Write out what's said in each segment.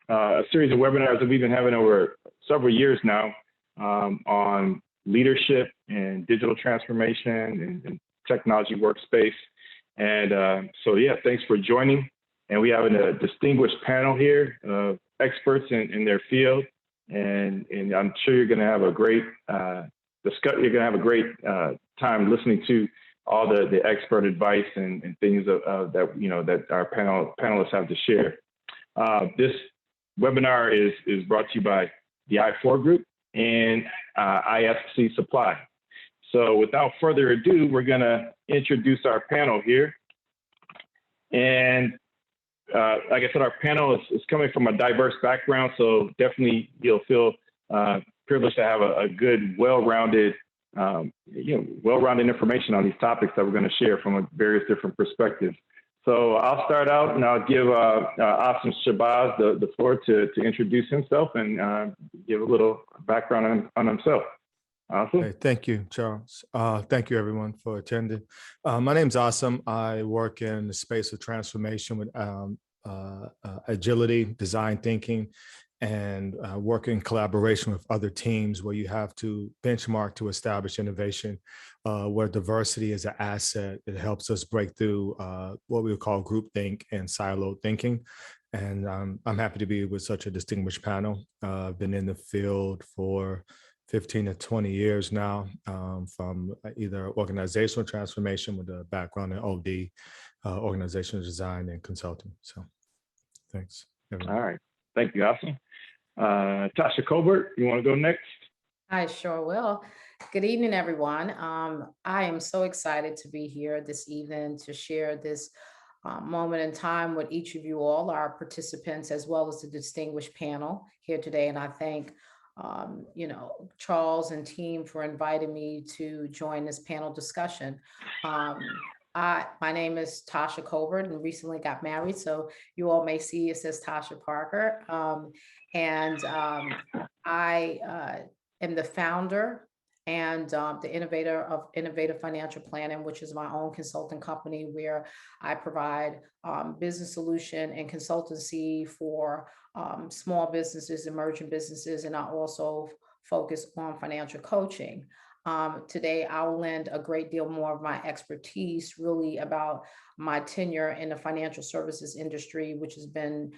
a series of webinars that we've been having over several years now on leadership and digital transformation and technology workspace. And so, yeah, thanks for joining. And we have a distinguished panel here of experts in their field. And I'm sure you're going to have a great time listening to all the expert advice and things that our panelists have to share. This webinar is brought to you by the I4 Group and iAskc Supply. So without further ado, we're going to introduce our panel here. And like I said, our panel is coming from a diverse background, so definitely you'll feel privileged to have a good, well-rounded information on these topics that we're going to share from various different perspectives. So I'll start out and I'll give Asim Shabazz the floor to introduce himself and give a little background on himself. Awesome. Hey, thank you, Charles. Thank you, everyone, for attending. My name's Asim. I work in the space of transformation with agility, design thinking, and work in collaboration with other teams where you have to benchmark to establish innovation, where diversity is an asset. It helps us break through what we would call groupthink and siloed thinking. And I'm happy to be with such a distinguished panel. I've been in the field for 15 to 20 years now, from either organizational transformation with a background in OD, organizational design and consulting. So thanks, everyone. All right, thank you, Asim. Tasha Colbert, you want to go next? I sure will. Good evening, everyone. I am so excited to be here this evening to share this moment in time with each of you all, our participants, as well as the distinguished panel here today. And I thank Charles and team for inviting me to join this panel discussion. My name is Tasha Colbert and recently got married, so you all may see it says Tasha Parker. I am the founder and the innovator of Innovative Financial Planning, which is my own consulting company where I provide business solution and consultancy for small businesses, emerging businesses, and I also focus on financial coaching. Today, I'll lend a great deal more of my expertise really about my tenure in the financial services industry, which has been,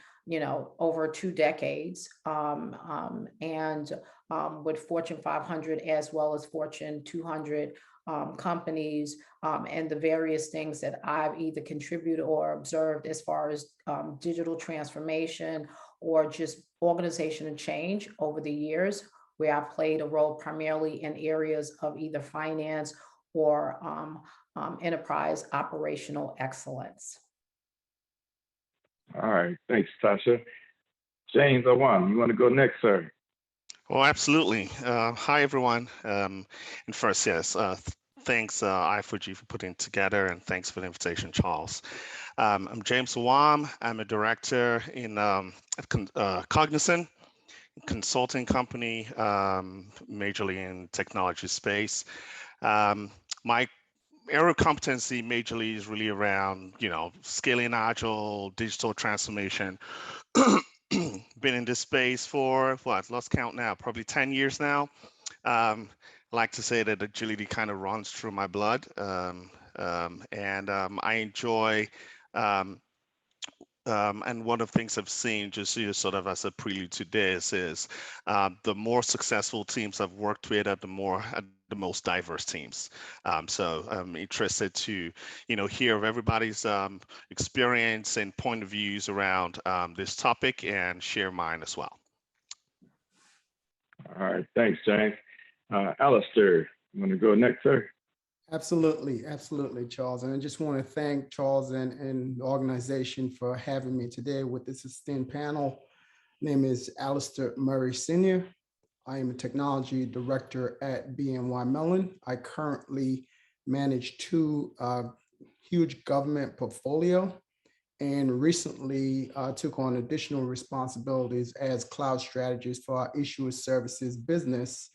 over 2 decades, and with Fortune 500 as well as Fortune 200 companies, and the various things that I've either contributed or observed as far as digital transformation or just organization and change over the years, where I've played a role primarily in areas of either finance or enterprise operational excellence. All right, thanks, Tasha. James Awan, you want to go next, sir? Oh, absolutely. Hi, everyone. And first, yes, thanks, I4G, for putting it together, and thanks for the invitation, Charles. I'm James Awam. I'm a director in Cognizant, consulting company, majorly in technology space. My area of competency majorly is really around, scaling Agile, digital transformation. Been in this space for lost count now, probably 10 years now. I like to say that agility kind of runs through my blood, and I enjoy. And one of the things I've seen, just sort of as a prelude to this, is the more successful teams I've worked with are the most diverse teams. So I'm interested to, hear of everybody's experience and point of views around this topic and share mine as well. All right, thanks, James. Alistair, you want to go next, sir? Absolutely, Charles. And I just want to thank Charles and the organization for having me today with this esteemed panel. My name is Alistair Murray Sr. I am a technology director at BNY Mellon. I currently manage 2 huge government portfolio and recently took on additional responsibilities as cloud strategist for our issuer services business,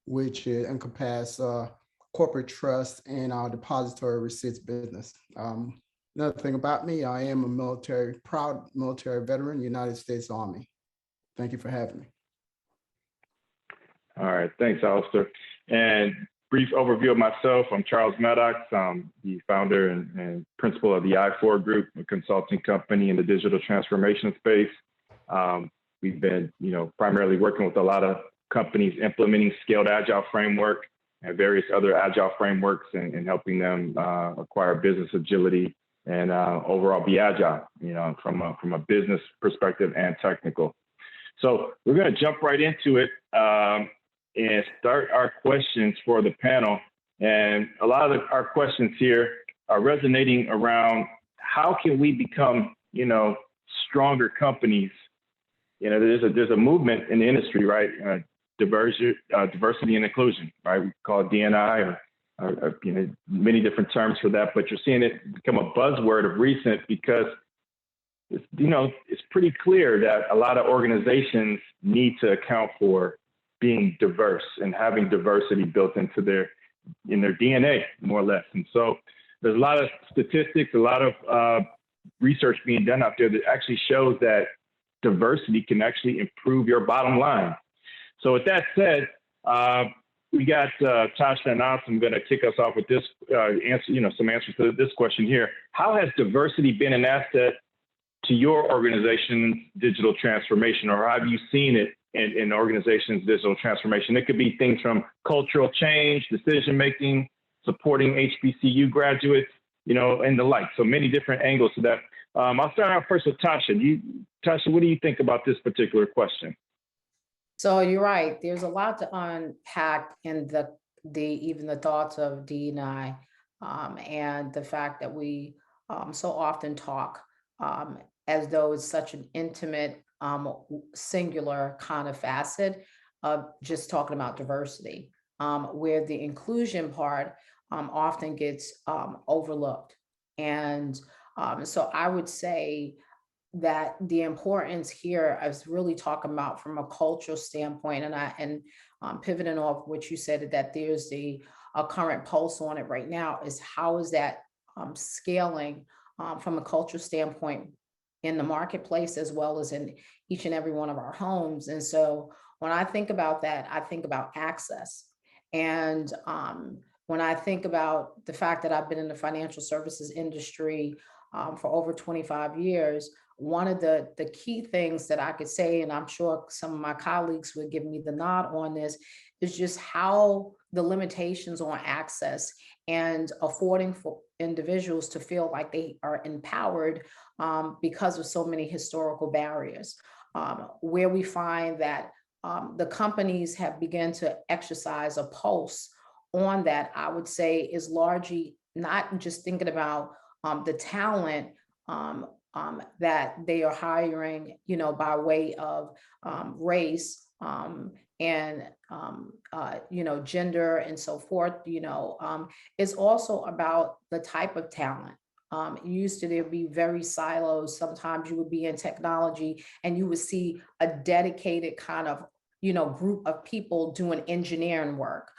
which encompasses corporate trust and our depository receipts business. Another thing about me, I am a proud military veteran, United States Army. Thank you for having me. All right, thanks, Alistair. And brief overview of myself, I'm Charles Maddox. I'm the founder and principal of the I4 Group, a consulting company in the digital transformation space. We've been, primarily working with a lot of companies implementing scaled Agile framework and various other Agile frameworks and helping them acquire business agility and overall be Agile, from a business perspective and technical. So we're going to jump right into it and start our questions for the panel. And a lot of our questions here are resonating around how can we become, stronger companies. There's a movement in the industry, right? Diversity and inclusion, right? We call it D&I or many different terms for that, but you're seeing it become a buzzword of recent because it's pretty clear that a lot of organizations need to account for being diverse and having diversity built into their DNA, more or less. And so there's a lot of statistics, a lot of research being done out there that actually shows that diversity can actually improve your bottom line. So with that said, we got Tasha and Asim going to kick us off with this answer, some answers to this question here. How has diversity been an asset to your organization's digital transformation, or have you seen it in organizations' digital transformation? It could be things from cultural change, decision-making, supporting HBCU graduates, and the like. So many different angles to that. I'll start out first with Tasha. Tasha, what do you think about this particular question? So you're right. There's a lot to unpack in even the thoughts of D&I and the fact that we so often talk as though it's such an intimate, singular kind of facet of just talking about diversity, where the inclusion part often gets overlooked. And so I would say that the importance here is really talking about from a cultural standpoint, and pivoting off what you said, that there's a current pulse on it right now, is how is that scaling from a cultural standpoint in the marketplace as well as in each and every one of our homes. And so when I think about that, I think about access. And when I think about the fact that I've been in the financial services industry for over 25 years, one of the key things that I could say, and I'm sure some of my colleagues would give me the nod on this, is just how the limitations on access and affording for individuals to feel like they are empowered because of so many historical barriers, where we find that the companies have begun to exercise a pulse on that, I would say, is largely not just thinking about the talent that they are hiring, by way of race and gender and so forth. It's also about the type of talent. Used to there be very silos. Sometimes you would be in technology and you would see a dedicated kind of group of people doing engineering work.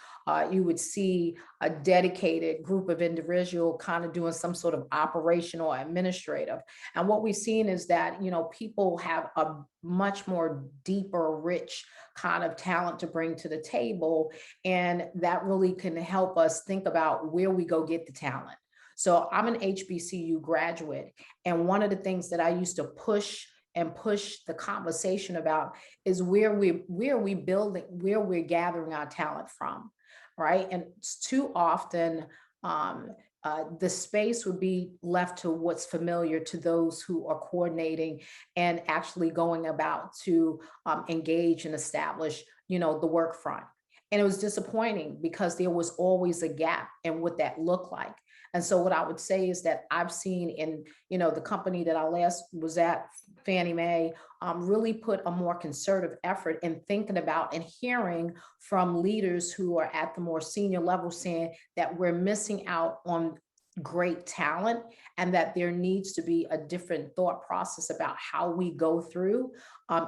You would see a dedicated group of individual kind of doing some sort of operational administrative. And what we've seen is that, people have a much more deeper, rich kind of talent to bring to the table. And that really can help us think about where we go get the talent. So I'm an HBCU graduate. And one of the things that I used to push the conversation about is where we're building, where we're gathering our talent from, right? And too often, the space would be left to what's familiar to those who are coordinating and actually going about to engage and establish, the work front. And it was disappointing because there was always a gap in what that looked like. And so what I would say is that I've seen in, the company that I last was at, Fannie Mae, really put a more concerted effort in thinking about and hearing from leaders who are at the more senior level saying that we're missing out on great talent and that there needs to be a different thought process about how we go through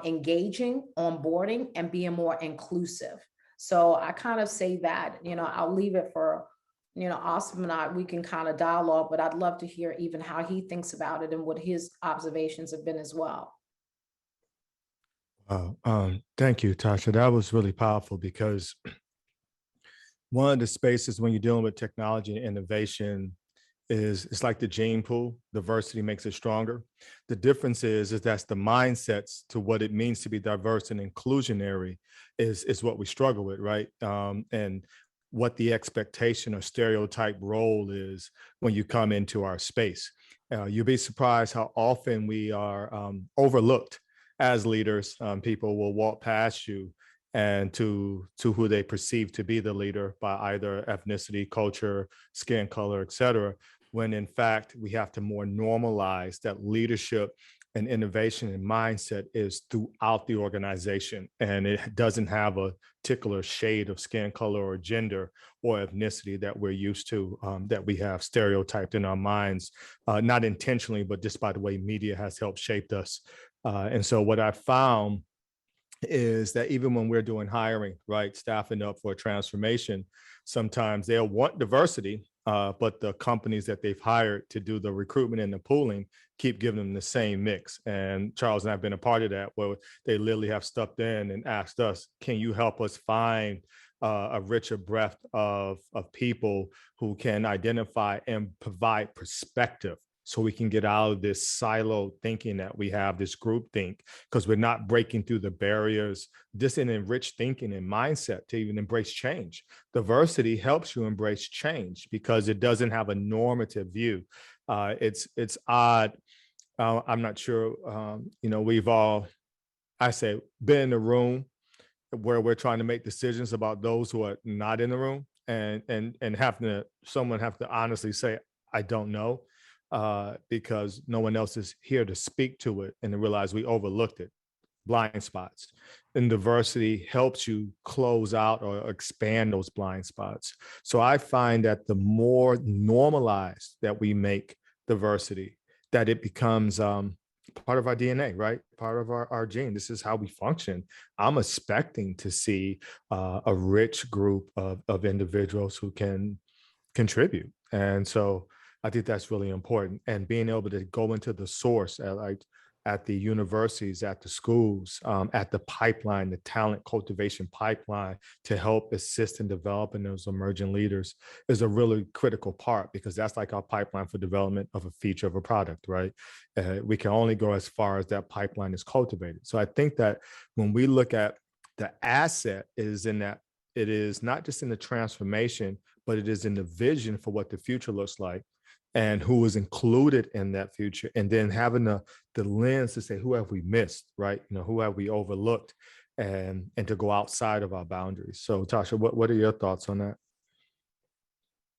engaging, onboarding, and being more inclusive. So I kind of say that, I'll leave it for Asim and we can kind of dialogue, but I'd love to hear even how he thinks about it and what his observations have been as well. Thank you, Tasha. That was really powerful because one of the spaces when you're dealing with technology and innovation is it's like the gene pool. Diversity makes it stronger. The difference is that's the mindsets to what it means to be diverse and inclusionary is what we struggle with, right? And what the expectation or stereotype role is when you come into our space. You'll be surprised how often we are overlooked as leaders. People will walk past you and to who they perceive to be the leader by either ethnicity, culture, skin color, et cetera, when in fact we have to more normalize that leadership and innovation and mindset is throughout the organization. And it doesn't have a particular shade of skin color or gender or ethnicity that we're used to, that we have stereotyped in our minds, not intentionally, but just by the way media has helped shape us. And so what I found is that even when we're doing hiring, right, staffing up for a transformation, sometimes they'll want diversity, but the companies that they've hired to do the recruitment and the pooling keep giving them the same mix. And Charles and I have been a part of that, where they literally have stepped in and asked us, can you help us find a richer breadth of people who can identify and provide perspective, so we can get out of this silo thinking that we have, this group think, because we're not breaking through the barriers, just in enriched thinking and mindset to even embrace change. Diversity helps you embrace change because it doesn't have a normative view. It's odd. I'm not sure, we've all, I say, been in a room where we're trying to make decisions about those who are not in the room, and someone have to honestly say, I don't know, because no one else is here to speak to it and to realize we overlooked it, blind spots. And diversity helps you close out or expand those blind spots. So I find that the more normalized that we make diversity, that it becomes part of our DNA, right? Part of our gene. This is how we function. I'm expecting to see a rich group of individuals who can contribute. And so I think that's really important. And being able to go into the source at the universities, at the schools, at the pipeline, the talent cultivation pipeline, to help assist in developing those emerging leaders is a really critical part, because that's like our pipeline for development of a feature of a product, right? We can only go as far as that pipeline is cultivated. So I think that when we look at the asset, is in that it is not just in the transformation, but it is in the vision for what the future looks like and who is included in that future. And then having the lens to say, who have we missed, right? Who have we overlooked, and to go outside of our boundaries. So Tasha, what are your thoughts on that?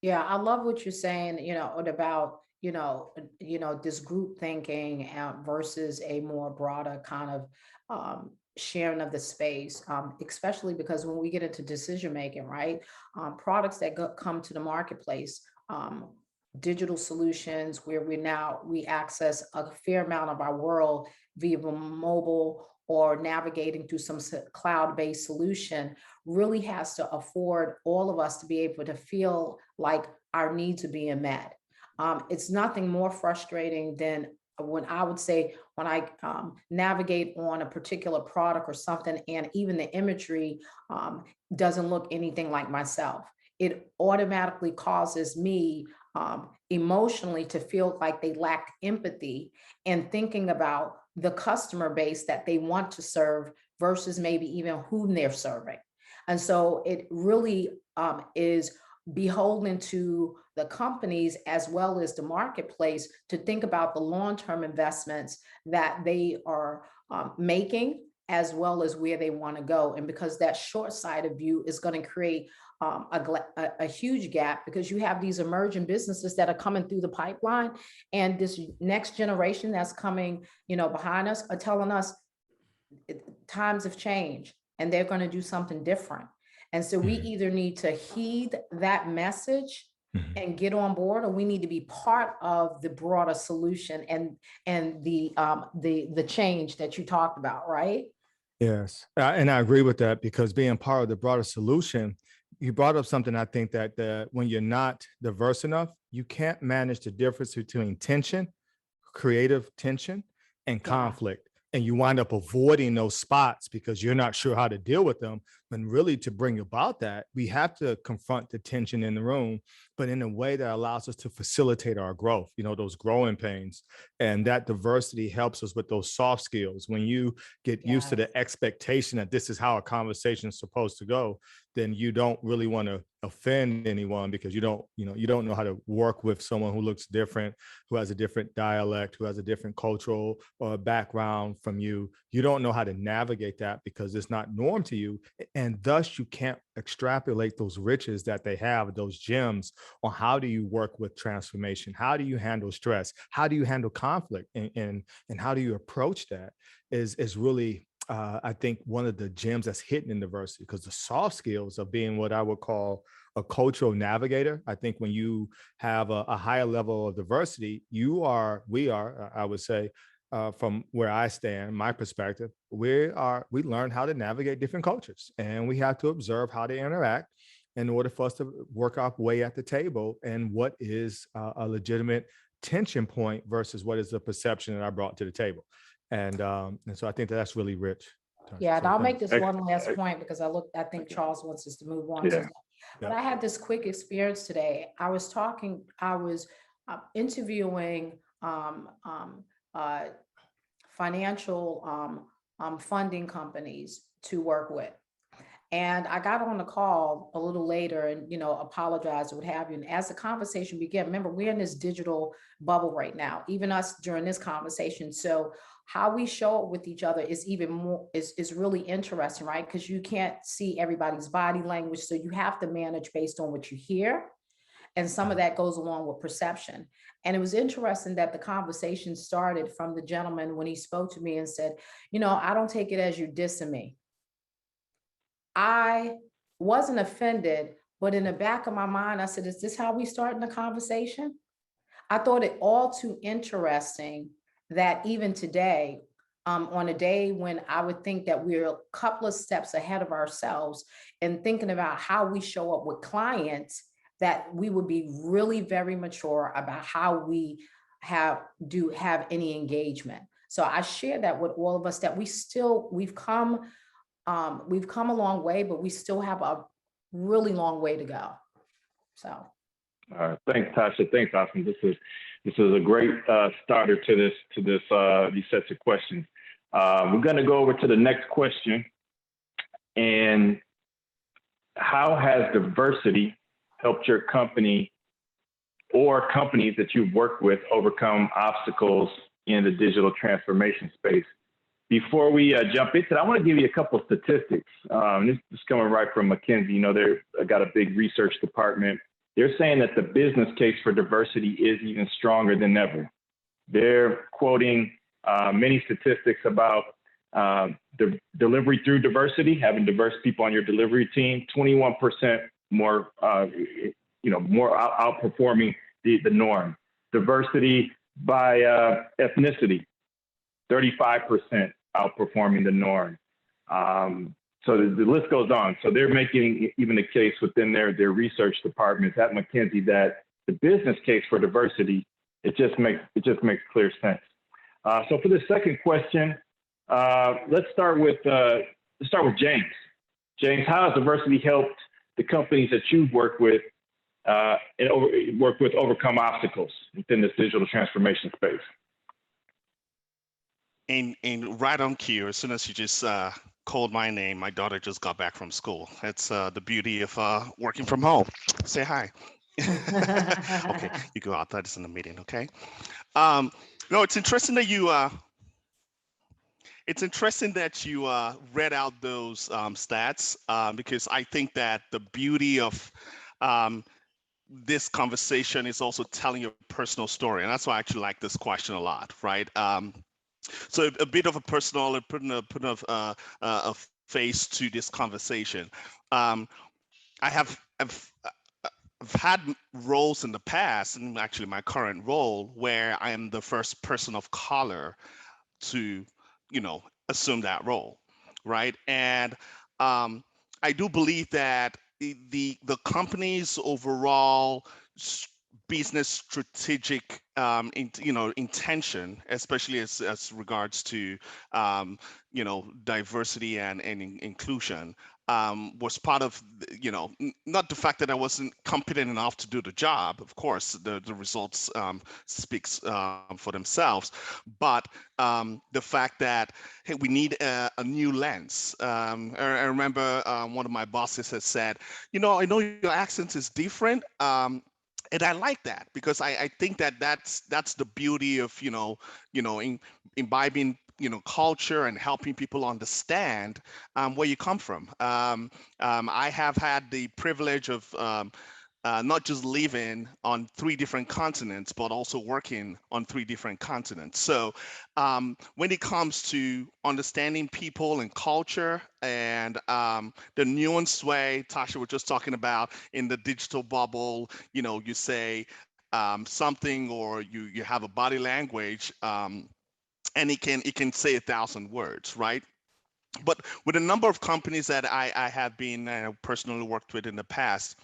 Yeah, I love what you're saying, about, this group thinking versus a more broader kind of sharing of the space, especially because when we get into decision making, right? Products that come to the marketplace, digital solutions where we access a fair amount of our world via mobile or navigating through some cloud-based solution, really has to afford all of us to be able to feel like our needs are being met. It's nothing more frustrating than when I navigate on a particular product or something, and even the imagery doesn't look anything like myself. It automatically causes me emotionally to feel like they lack empathy and thinking about the customer base that they want to serve versus maybe even whom they're serving. And so it really is beholden to the companies as well as the marketplace to think about the long-term investments that they are making, as well as where they want to go. And because that short-sighted view is going to create a huge gap, because you have these emerging businesses that are coming through the pipeline, and this next generation that's coming, behind us are telling us times have changed and they're going to do something different. And so we either need to heed that message and get on board, or we need to be part of the broader solution and the change that you talked about, right? Yes, and I agree with that, because being part of the broader solution, you brought up something. I think that when you're not diverse enough, you can't manage the difference between tension, creative tension, and conflict. and you wind up avoiding those spots because you're not sure how to deal with them. And really, to bring about that, we have to confront the tension in the room, but in a way that allows us to facilitate our growth, those growing pains. And that diversity helps us with those soft skills. When you get used to the expectation that this is how a conversation is supposed to go, then you don't really want to offend anyone, because you don't know how to work with someone who looks different, who has a different dialect, who has a different cultural or background from you. You don't know how to navigate that because it's not norm to you. And thus you can't extrapolate those riches that they have, those gems, on how do you work with transformation? How do you handle stress? How do you handle conflict? And how do you approach that is really, I think, one of the gems that's hidden in diversity, because the soft skills of being what I would call a cultural navigator. I think when you have a higher level of diversity, we are, I would say, from where I stand, my perspective, we learn how to navigate different cultures, and we have to observe how they interact in order for us to work our way at the table, and what is a legitimate tension point versus what is the perception that I brought to the table. And so I think that's really rich. Yeah, and So I'll thanks. make this one last point because I think Charles wants us to move on to that. But I had this quick experience today. I was interviewing financial funding companies to work with. And I got on the call a little later and, apologized or what have you. And as the conversation began, remember, we're in this digital bubble right now, even us during this conversation. So how we show up with each other is even more, is really interesting, right? Because you can't see everybody's body language. So you have to manage based on what you hear. And some of that goes along with perception. And it was interesting that the conversation started from the gentleman when he spoke to me and said, I don't take it as you dissing me. I wasn't offended, but in the back of my mind, I said, is this how we start in the conversation? I thought it all too interesting that even today, on a day when I would think that we're a couple of steps ahead of ourselves and thinking about how we show up with clients, that we would be really very mature about how we have any engagement. So I share that with all of us, that we've come a long way, but we still have a really long way to go. So. All right, thanks, Tasha. Thanks, Austin. This is a great starter to these sets of questions. We're going to go over to the next question. And how has diversity helped your company or companies that you've worked with overcome obstacles in the digital transformation space? Before we jump into that, I want to give you a couple of statistics. This is coming right from McKinsey. They've got a big research department. They're saying that the business case for diversity is even stronger than ever. They're quoting many statistics about the delivery through diversity, having diverse people on your delivery team, 21% more, more outperforming the norm. Diversity by ethnicity, 35% outperforming the norm. So the list goes on. So they're making even the case within their research departments at McKinsey that the business case for diversity, it just makes clear sense. So for the second question, let's start with James. James, how has diversity helped the companies that you've worked with overcome obstacles within this digital transformation space? And right on cue, as soon as you just called my name, my daughter just got back from school. That's the beauty of working from home. Say hi. Okay, you go out. That is in the meeting. Okay. No, it's interesting that you. It's interesting that you read out those stats because I think that the beauty of this conversation is also telling your personal story, and that's why I actually like this question a lot, right? So a bit of a personal, putting a face to this conversation. I've had roles in the past, and actually my current role, where I am the first person of color to, assume that role, right? And I do believe that the company's overall business strategic intention, especially as regards to diversity and inclusion, was part of not the fact that I wasn't competent enough to do the job. Of course, the results speaks for themselves, but the fact that, hey, we need a new lens. I remember one of my bosses has said, I know your accent is different. And I like that, because I think that that's the beauty of imbibing culture and helping people understand where you come from. I have had the privilege of not just living on 3 different continents, but also working on 3 different continents. So when it comes to understanding people and culture and the nuanced way Tasha was just talking about in the digital bubble, you say something, or you have a body language, and it can say 1,000 words, right? But with a number of companies that I have been personally worked with in the past,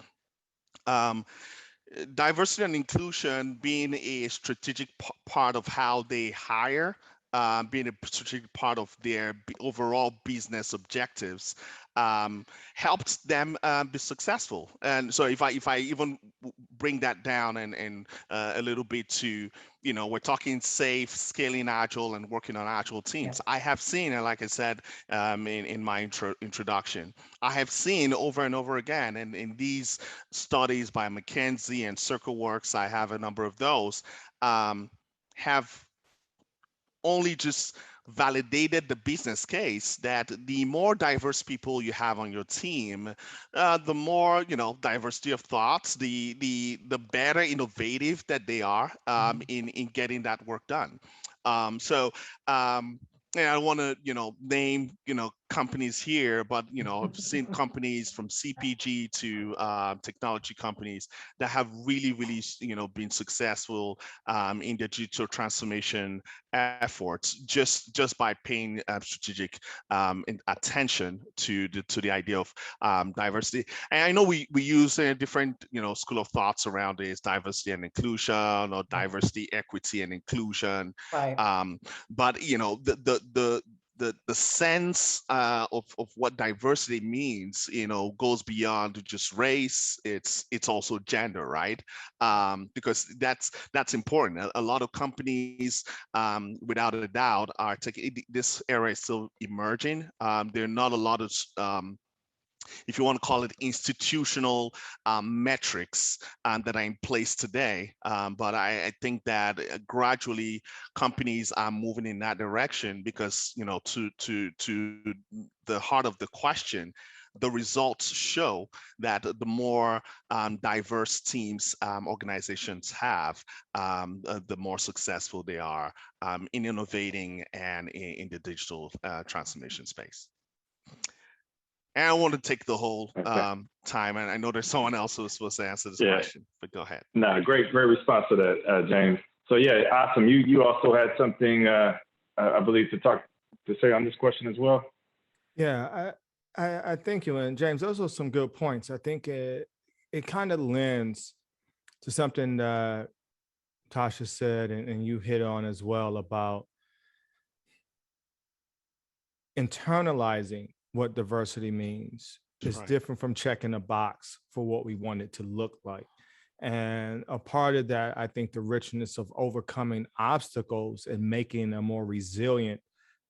diversity and inclusion being a strategic part of how they hire, being a strategic part of their overall business objectives, helps them be successful. And so if I even bring that down and a little bit to, we're talking safe, scaling Agile, and working on Agile teams. Yeah. I have seen, and like I said in my introduction, I have seen over and over again, and in these studies by McKinsey and CircleWorks, I have a number of those, have only just validated the business case that the more diverse people you have on your team, the more diversity of thoughts, the better innovative that they are in getting that work done. And I don't want to name companies here, but I've seen companies from CPG to technology companies that have really been successful in their digital transformation efforts just by paying strategic attention to the idea of diversity. And I know we use a different school of thoughts around this: diversity and inclusion, or diversity, equity, and inclusion. Right. But the sense of what diversity means, goes beyond just race. It's also gender, right? Because that's important. A lot of companies, without a doubt, are taking this era is still emerging. There are not a lot of if you want to call it institutional metrics that are in place today. But I think that gradually companies are moving in that direction, because, to the heart of the question, the results show that the more diverse teams organizations have, the more successful they are in innovating and in the digital transformation space. And I want to take the whole time, and I know there's someone else who was supposed to answer this question, but go ahead. No, great response to that, James. So yeah, awesome. You also had something, I believe, to say on this question as well. Yeah, I think you, and James, those are some good points. I think it kind of lends to something that Tasha said, and you hit on as well, about internalizing what diversity means. Is different from checking a box for what we want it to look like. And a part of that, I think, the richness of overcoming obstacles and making a more resilient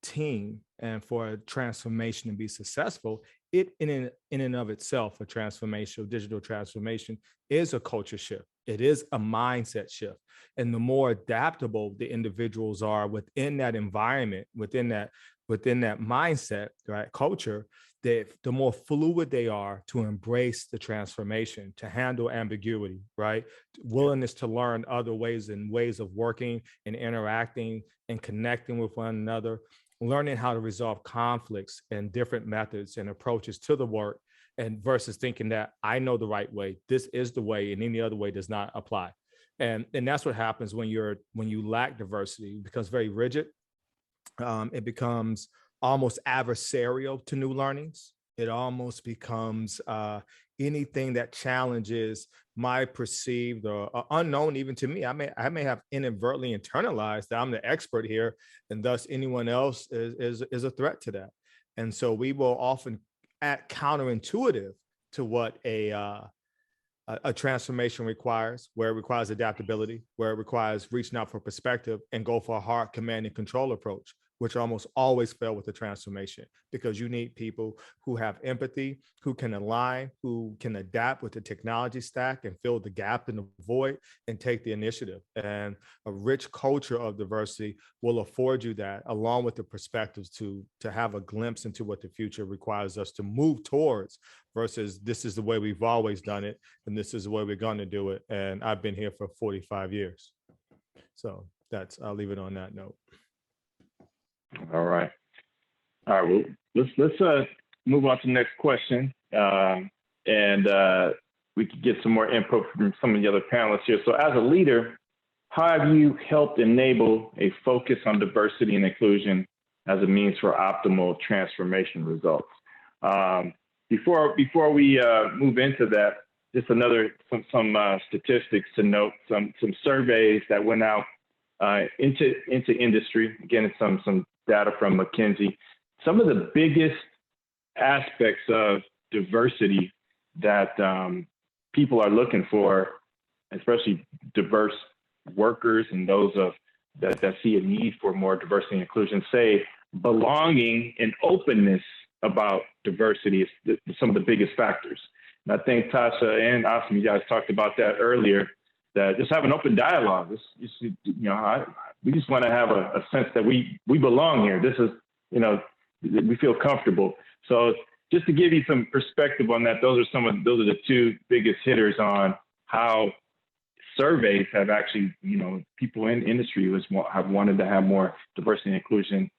team, and for a transformation to be successful, it in and of itself, a transformation, digital transformation, is a culture shift. It is a mindset shift. And the more adaptable the individuals are within that environment, within that mindset, right, culture, the more fluid they are to embrace the transformation, to handle ambiguity, right? Willingness to learn other ways and ways of working and interacting and connecting with one another, learning how to resolve conflicts and different methods and approaches to the work, and versus thinking that I know the right way, this is the way, and any other way does not apply. And that's what happens when you lack diversity. It becomes very rigid. It becomes almost adversarial to new learnings. It almost becomes anything that challenges my perceived or unknown, even to me. I may have inadvertently internalized that I'm the expert here, and thus anyone else is a threat to that. And so we will often act counterintuitive to what a transformation requires, where it requires adaptability, where it requires reaching out for perspective, and go for a hard command and control approach, which almost always fail with the transformation, because you need people who have empathy, who can align, who can adapt with the technology stack and fill the gap and the void and take the initiative. And a rich culture of diversity will afford you that, along with the perspectives to have a glimpse into what the future requires us to move towards, versus this is the way we've always done it and this is the way we're going to do it. And I've been here for 45 years. So I'll leave it on that note. All right. Well, let's move on to the next question, and we could get some more input from some of the other panelists here. So, as a leader, how have you helped enable a focus on diversity and inclusion as a means for optimal transformation results? Before we move into that, just some statistics to note. Some surveys that went out into industry. Again, it's some data from McKinsey. Some of the biggest aspects of diversity that people are looking for, especially diverse workers and those that see a need for more diversity and inclusion, say belonging and openness about diversity is some of the biggest factors. And I think Tasha and Asim, you guys talked about that earlier, that just have an open dialogue. We just want to have a sense that we belong here. This is, we feel comfortable. So just to give you some perspective on that, those are the two biggest hitters on how surveys have actually, people in industry have wanted to have more diversity and inclusion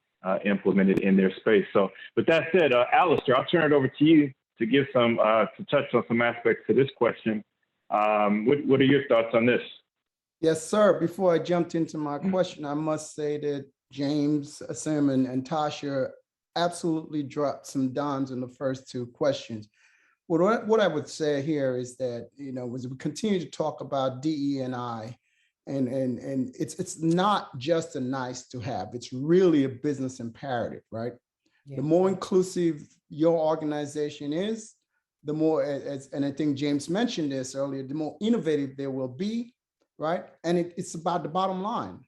implemented in their space. So with that said, Alistair, I'll turn it over to you to give to touch on some aspects to this question. What are your thoughts on this? Yes, sir. Before I jumped into my question, I must say that James, Asim, and Tasha absolutely dropped some dimes in the first two questions. What I would say here is that, as we continue to talk about DE&I, and it's not just a nice to have, it's really a business imperative, right? Yeah. The more inclusive your organization is, the more, and I think James mentioned this earlier, the more innovative there will be, right? And it's about the bottom line.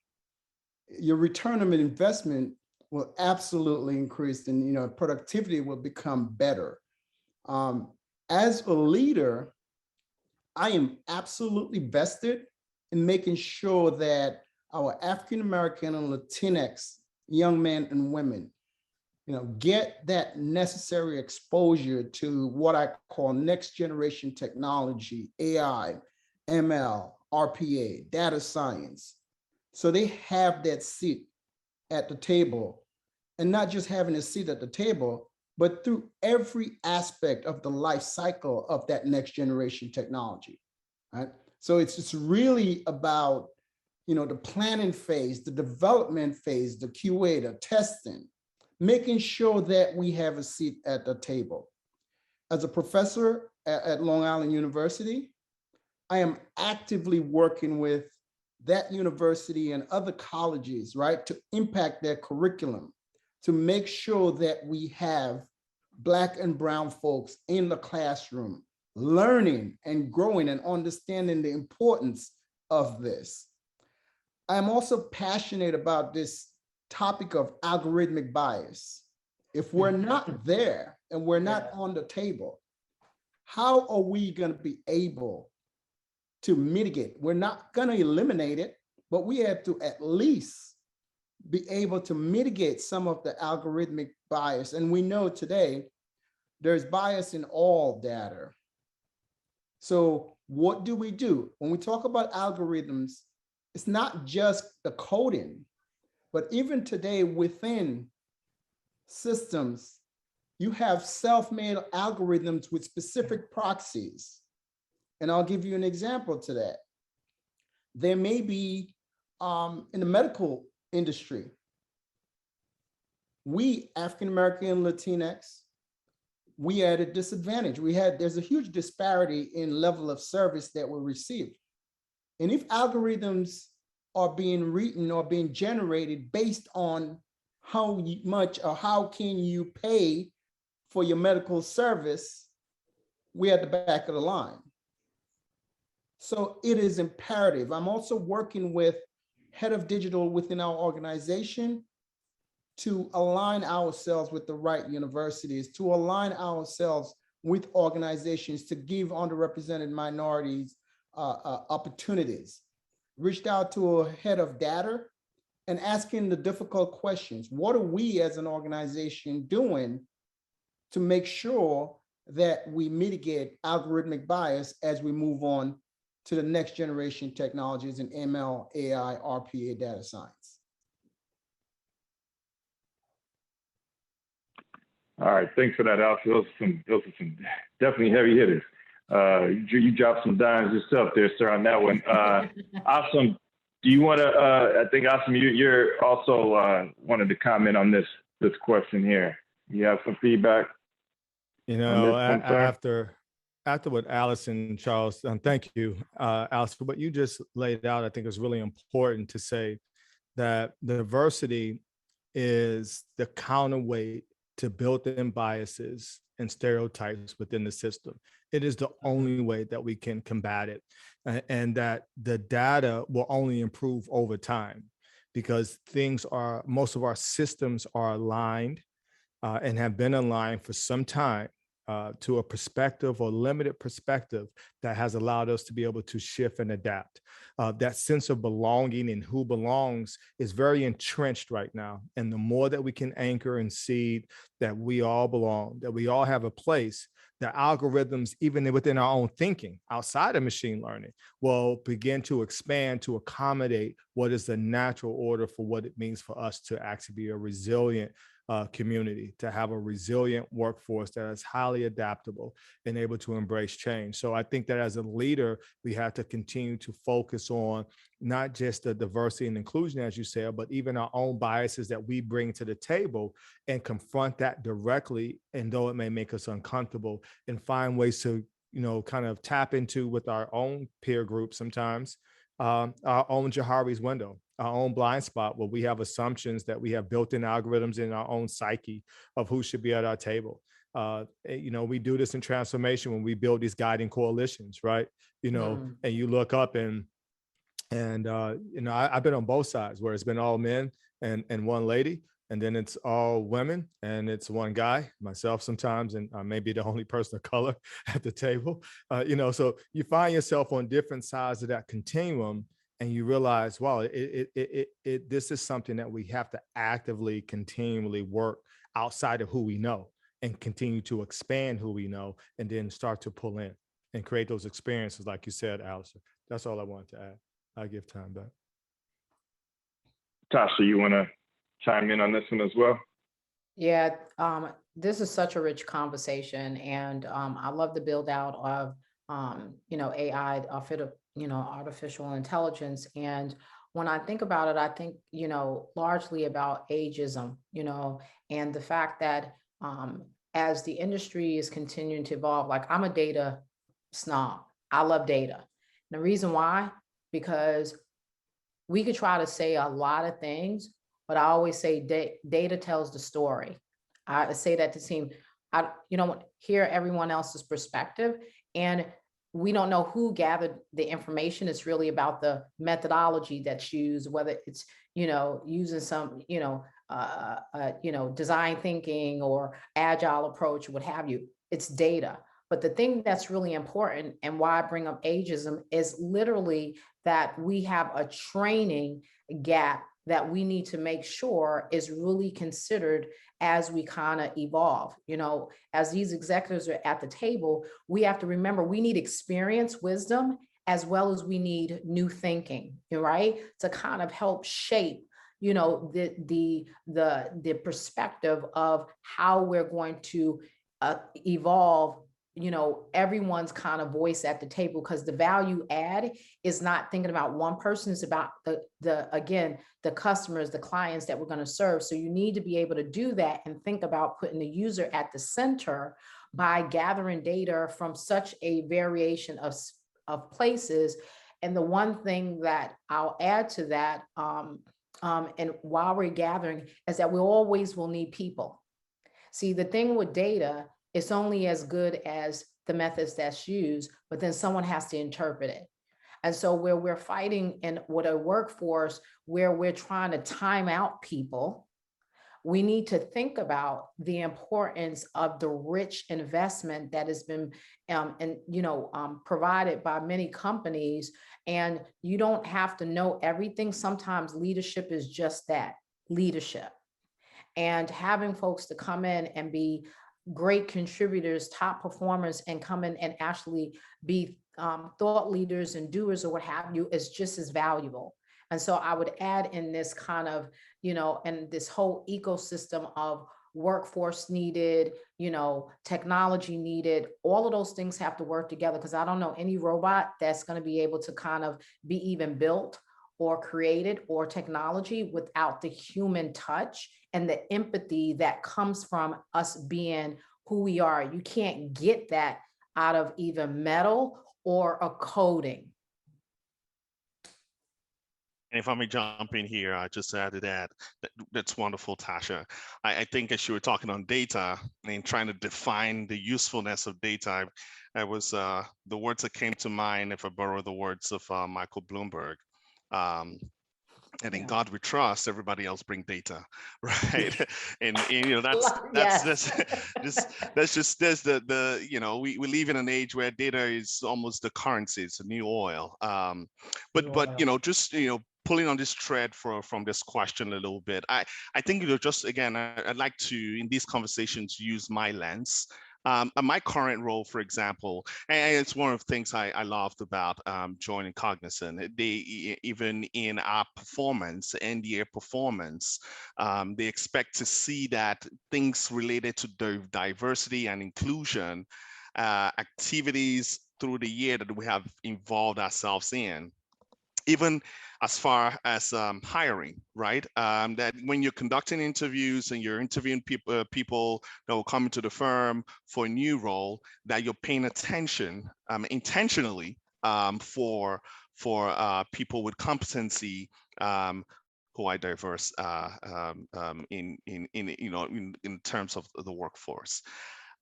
Your return on investment will absolutely increase, and productivity will become better. As a leader, I am absolutely vested in making sure that our African American and Latinx young men and women, get that necessary exposure to what I call next generation technology, AI, ML, RPA, data science. So they have that seat at the table, and not just having a seat at the table, but through every aspect of the life cycle of that next generation technology, right? So it's just really about, the planning phase, the development phase, the QA, the testing, making sure that we have a seat at the table. As a professor at Long Island University, I am actively working with that university and other colleges, right, to impact their curriculum, to make sure that we have Black and brown folks in the classroom, learning and growing and understanding the importance of this. I'm also passionate about this topic of algorithmic bias. If we're not there and we're not on the table, how are we going to be able to mitigate? We're not going to eliminate it, but we have to at least be able to mitigate some of the algorithmic bias. And we know today there's bias in all data. So what do? When we talk about algorithms, it's not just the coding, but even today within systems, you have self-made algorithms with specific proxies. And I'll give you an example to that. There may be in the medical industry, we African American and Latinx, we are at a disadvantage. There's a huge disparity in level of service that we receive. And if algorithms are being written or being generated based on how much or how can you pay for your medical service, we're at the back of the line. So it is imperative. I'm also working with head of digital within our organization to align ourselves with the right universities, to align ourselves with organizations to give underrepresented minorities opportunities. Reached out to a head of data and asking the difficult questions. What are we as an organization doing to make sure that we mitigate algorithmic bias as we move on to the next generation technologies in ML, AI, RPA, data science? All right, thanks for that, Alex. Those are some definitely heavy hitters. You dropped some dimes yourself there, sir, on that one. Awesome. Do you want to? I think Awesome, you're also wanted to comment on this question here. You have some feedback. You know, after what Alice and Charles, thank you, Alice, for what you just laid out. I think it's really important to say that the diversity is the counterweight to built-in biases and stereotypes within the system. It is the only way that we can combat it, and that the data will only improve over time, because most of our systems are aligned and have been aligned for some time to a perspective or limited perspective that has allowed us to be able to shift and adapt. That sense of belonging and who belongs is very entrenched right now. And the more that we can anchor and see that we all belong, that we all have a place, the algorithms, even within our own thinking, outside of machine learning, will begin to expand to accommodate what is the natural order for what it means for us to actually be a resilient community, to have a resilient workforce that is highly adaptable and able to embrace change. So I think that as a leader, we have to continue to focus on not just the diversity and inclusion, as you said, but even our own biases that we bring to the table, and confront that directly, and though it may make us uncomfortable, and find ways to, kind of tap into with our own peer group sometimes, our own Johari's window, our own blind spot, where we have assumptions that we have built-in algorithms in our own psyche of who should be at our table. We do this in transformation when we build these guiding coalitions, right? And you look up and I've been on both sides, where it's been all men and one lady, and then it's all women and it's one guy, myself sometimes, and maybe the only person of color at the table. So you find yourself on different sides of that continuum, and you realize, wow, this is something that we have to actively, continually work outside of who we know, and continue to expand who we know, and then start to pull in and create those experiences, like you said, Alistair. That's all I wanted to add. I give time back. Tasha, you want to chime in on this one as well? Yeah, this is such a rich conversation, and I love the build out of AI, artificial intelligence. And when I think about it, I think largely about ageism, and the fact that as the industry is continuing to evolve, like, I'm a data snob. I love data. And the reason why, because we could try to say a lot of things, but I always say data tells the story. I say that to team. I hear everyone else's perspective, and we don't know who gathered the information. It's really about the methodology that's used, whether it's using some design thinking or agile approach, what have you. It's data. But the thing that's really important, and why I bring up ageism, is literally that we have a training gap that we need to make sure is really considered as we kind of evolve. As these executives are at the table, we have to remember we need experience, wisdom, as well as we need new thinking, right? To kind of help shape the perspective of how we're going to evolve everyone's kind of voice at the table, because the value add is not thinking about one person, it's about the customers, the clients that we're going to serve. So you need to be able to do that and think about putting the user at the center by gathering data from such a variation of places. And the one thing that I'll add to that, and while we're gathering, is that we always will need people. See, the thing with data, it's only as good as the methods that's used, but then someone has to interpret it. And so where we're fighting with a workforce where we're trying to time out people, we need to think about the importance of the rich investment that has been provided by many companies. And you don't have to know everything. Sometimes leadership is just that, leadership. And having folks to come in and be great contributors, top performers, and come in and actually be thought leaders and doers or what have you is just as valuable. And so I would add in this kind of, and this whole ecosystem of workforce needed, technology needed, all of those things have to work together, because I don't know any robot that's going to be able to kind of be even built or created, or technology, without the human touch and the empathy that comes from us being who we are. You can't get that out of either metal or a coding. And if I may jump in here, I just added that's wonderful, Tasha. I think as you were talking on data and trying to define the usefulness of data, I was the words that came to mind, if I borrow the words of Michael Bloomberg. And in God we trust, everybody else bring data, right? and that's we live in an age where data is almost the currency, it's a new oil. But just pulling on this thread from this question a little bit, I think just again, I'd like to in these conversations use my lens. My current role, for example, and it's one of the things I loved about joining Cognizant. They, even in our performance, end-year performance, they expect to see that things related to diversity and inclusion activities through the year that we have involved ourselves in, even as far as hiring, right? That when you're conducting interviews and you're interviewing people that will come into the firm for a new role, that you're paying attention intentionally for people with competency who are diverse in terms of the workforce.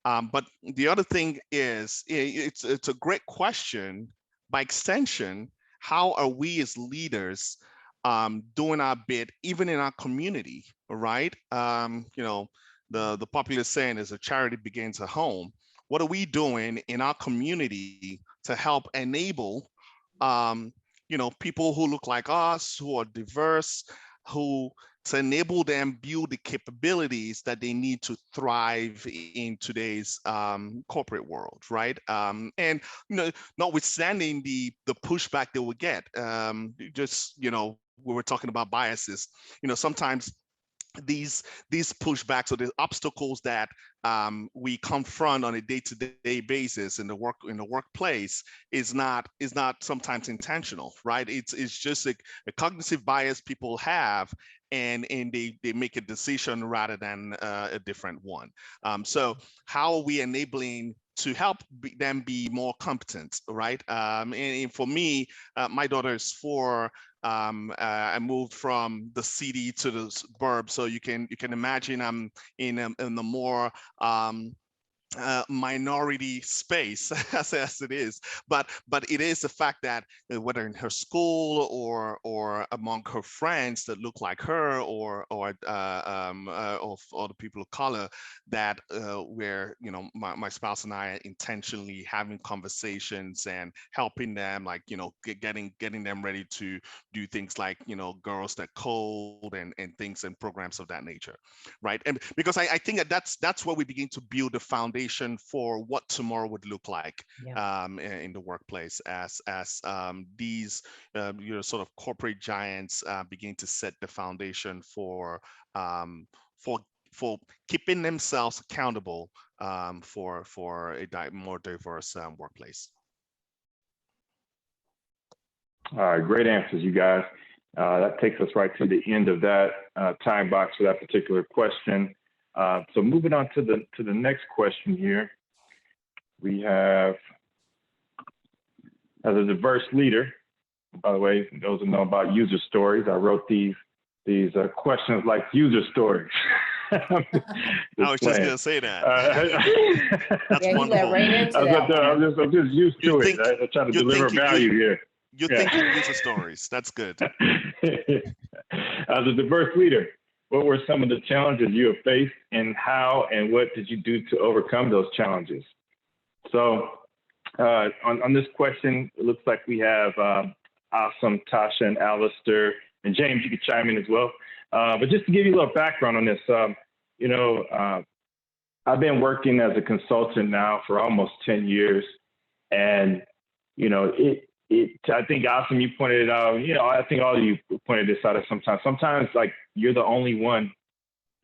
But the other thing is, it's a great question. By extension, how are we as leaders doing our bit, even in our community, right? The popular saying is, a charity begins at home. What are we doing in our community to help enable, people who look like us, who are diverse, to enable them build the capabilities that they need to thrive in today's corporate world, right? And notwithstanding the pushback they will get, we were talking about biases. Sometimes these pushbacks or the obstacles that we confront on a day-to-day basis in the workplace is not sometimes intentional, right? It's just a cognitive bias people have, and they make a decision rather than a different one. So how are we enabling to help them be more competent, right? And for me, my daughter is 4. I moved from the city to the suburb, so you can imagine I'm in the more minority space as it is, but it is the fact that whether in her school or among her friends that look like her or the people of color, that where my spouse and I are intentionally having conversations and helping them, like getting them ready to do things like girls that code and things and programs of that nature, right? And because I think that's where we begin to build the foundation for what tomorrow would look like in the workplace, as these sort of corporate giants begin to set the foundation for for keeping themselves accountable for a more diverse workplace. All right, great answers, you guys. That takes us right to the end of that time box for that particular question. So moving on to the next question here, we have, as a diverse leader, by the way, those who know about user stories, I wrote these questions like user stories. I was just gonna say that. That's yeah, wonderful. Right into that I'm just used to it. I try to deliver value here. You're thinking user stories. That's good. As a diverse leader, what were some of the challenges you have faced, and how and what did you do to overcome those challenges? So on this question, it looks like we have Awesome, Tasha, and Alistair, and James, you could chime in as well. But just to give you a little background on this, I've been working as a consultant now for almost 10 years. And, I think, Awesome, you pointed it out, I think all of you pointed this out at sometimes. Sometimes, like, you're the only one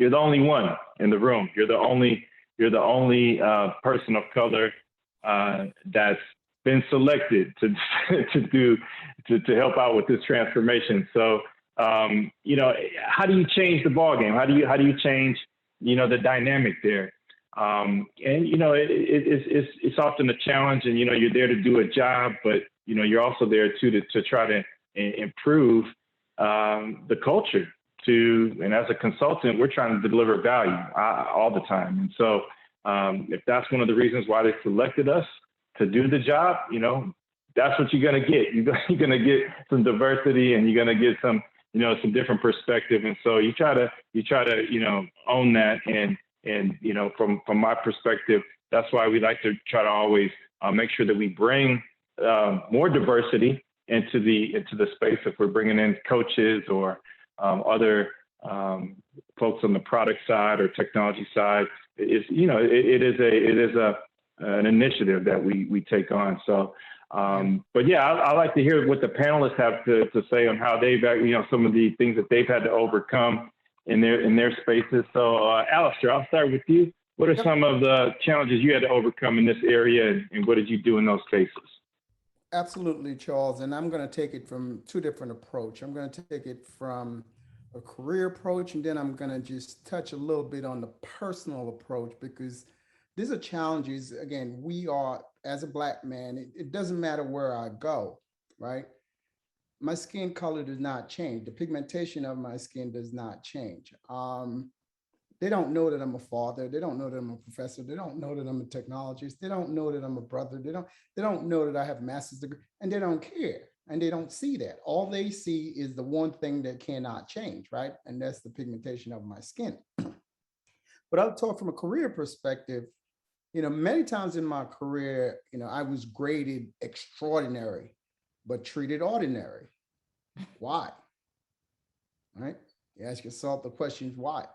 in the room. You're the only person of color that's been selected to help out with this transformation. So, how do you change the ballgame? How do you change, the dynamic there? It's often a challenge, and you're there to do a job, but you're also there too to try to improve the culture. And as a consultant, we're trying to deliver value all the time. And so, if that's one of the reasons why they selected us to do the job, that's what you're going to get. You're going to get some diversity, and you're going to get some different perspective. And so you try to own that. And from my perspective, that's why we like to try to always make sure that we bring more diversity into the space. If we're bringing in coaches or other folks on the product side or technology side, it is an initiative that we take on. So, but yeah, I like to hear what the panelists have to say on how they've, some of the things that they've had to overcome in their spaces. So, Alistair, I'll start with you. What are some of the challenges you had to overcome in this area, and what did you do in those cases? Absolutely, Charles. And I'm going to take it from two different approaches. I'm going to take it from a career approach, and then I'm going to just touch a little bit on the personal approach, because these are challenges. Again, we are, as a Black man, it doesn't matter where I go, right? My skin color does not change. The pigmentation of my skin does not change. They don't know that I'm a father. They don't know that I'm a professor. They don't know that I'm a technologist. They don't know that I'm a brother. They don't know that I have a master's degree, and they don't care. And they don't see that. All they see is the one thing that cannot change, right? And that's the pigmentation of my skin. But I'll talk from a career perspective. Many times in my career, I was graded extraordinary, but treated ordinary. Why? Right? You ask yourself the questions, why?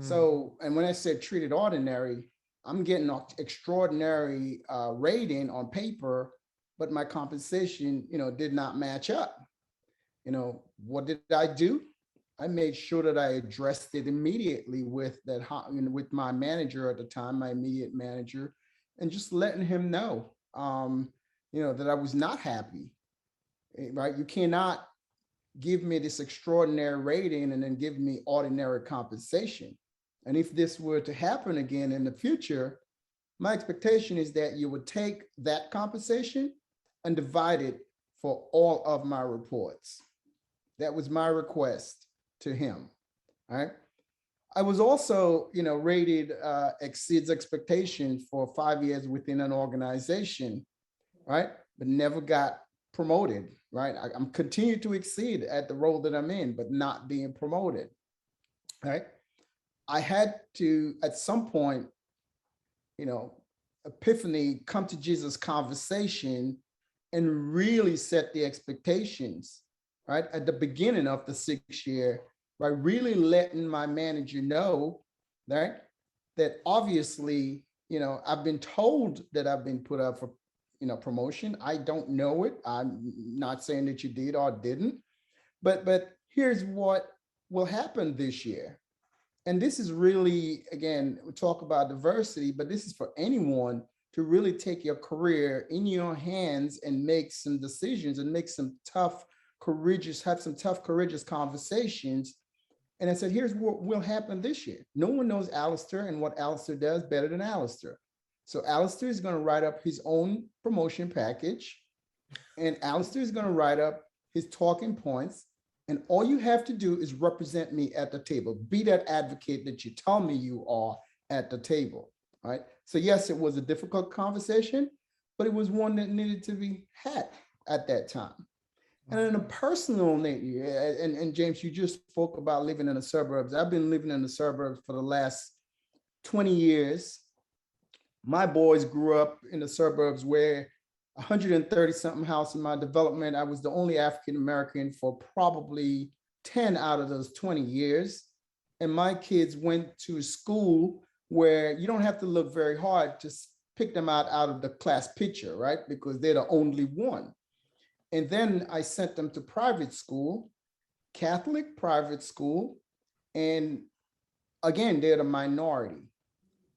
So, and when I said treated ordinary, I'm getting an extraordinary rating on paper, but my compensation, did not match up. What did I do? I made sure that I addressed it immediately with my manager at the time, my immediate manager, and just letting him know, that I was not happy, right? You cannot give me this extraordinary rating and then give me ordinary compensation. And if this were to happen again in the future, my expectation is that you would take that compensation and divide it for all of my reports. That was my request to him, right? I was also, rated exceeds expectations for 5 years within an organization, right? But never got promoted, right? I'm continuing to exceed at the role that I'm in, but not being promoted, right? I had to, at some point, epiphany, come to Jesus conversation and really set the expectations, right? At the beginning of the 6th year, by really letting my manager know, right, that obviously, I've been told that I've been put up for, promotion. I don't know it. I'm not saying that you did or didn't, but here's what will happen this year. And this is really, again, we talk about diversity, but this is for anyone to really take your career in your hands and make some decisions and make some tough, courageous conversations. And I said, here's what will happen this year. No one knows Alistair and what Alistair does better than Alistair. So Alistair is going to write up his own promotion package, and Alistair is going to write up his talking points. And all you have to do is represent me at the table. Be that advocate that you tell me you are at the table, right? So yes, it was a difficult conversation, but it was one that needed to be had at that time. And in a personal nature, and James, you just spoke about living in the suburbs. I've been living in the suburbs for the last 20 years. My boys grew up in the suburbs where 130 something house in my development. I was the only African-American for probably 10 out of those 20 years. And my kids went to school where you don't have to look very hard to pick them out of the class picture, right? Because they're the only one. And then I sent them to private school, Catholic private school. And again, they're the minority.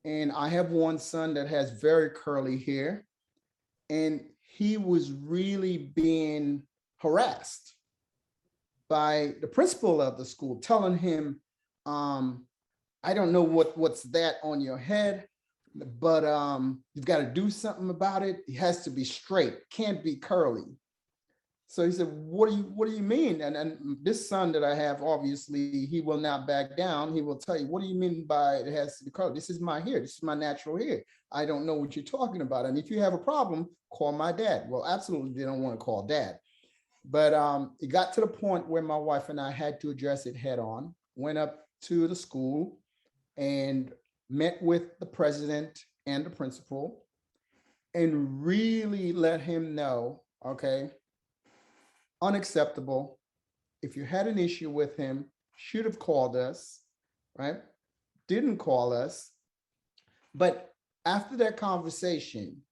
And I have one son that has very curly hair, and he was really being harassed by the principal of the school, telling him, I don't know what's that on your head, but you've got to do something about it. It has to be straight, can't be curly. So he said, what do you mean? And this son that I have, obviously, he will not back down. He will tell you, what do you mean by it has to be curly? This is my hair. This is my natural hair. I don't know what you're talking about. And if you have a problem, call my dad. Well, absolutely, they don't want to call dad. But it got to the point where my wife and I had to address it head on, went up to the school and met with the president and the principal and really let him know, okay, unacceptable. If you had an issue with him, should have called us, right? Didn't call us. But after that conversation,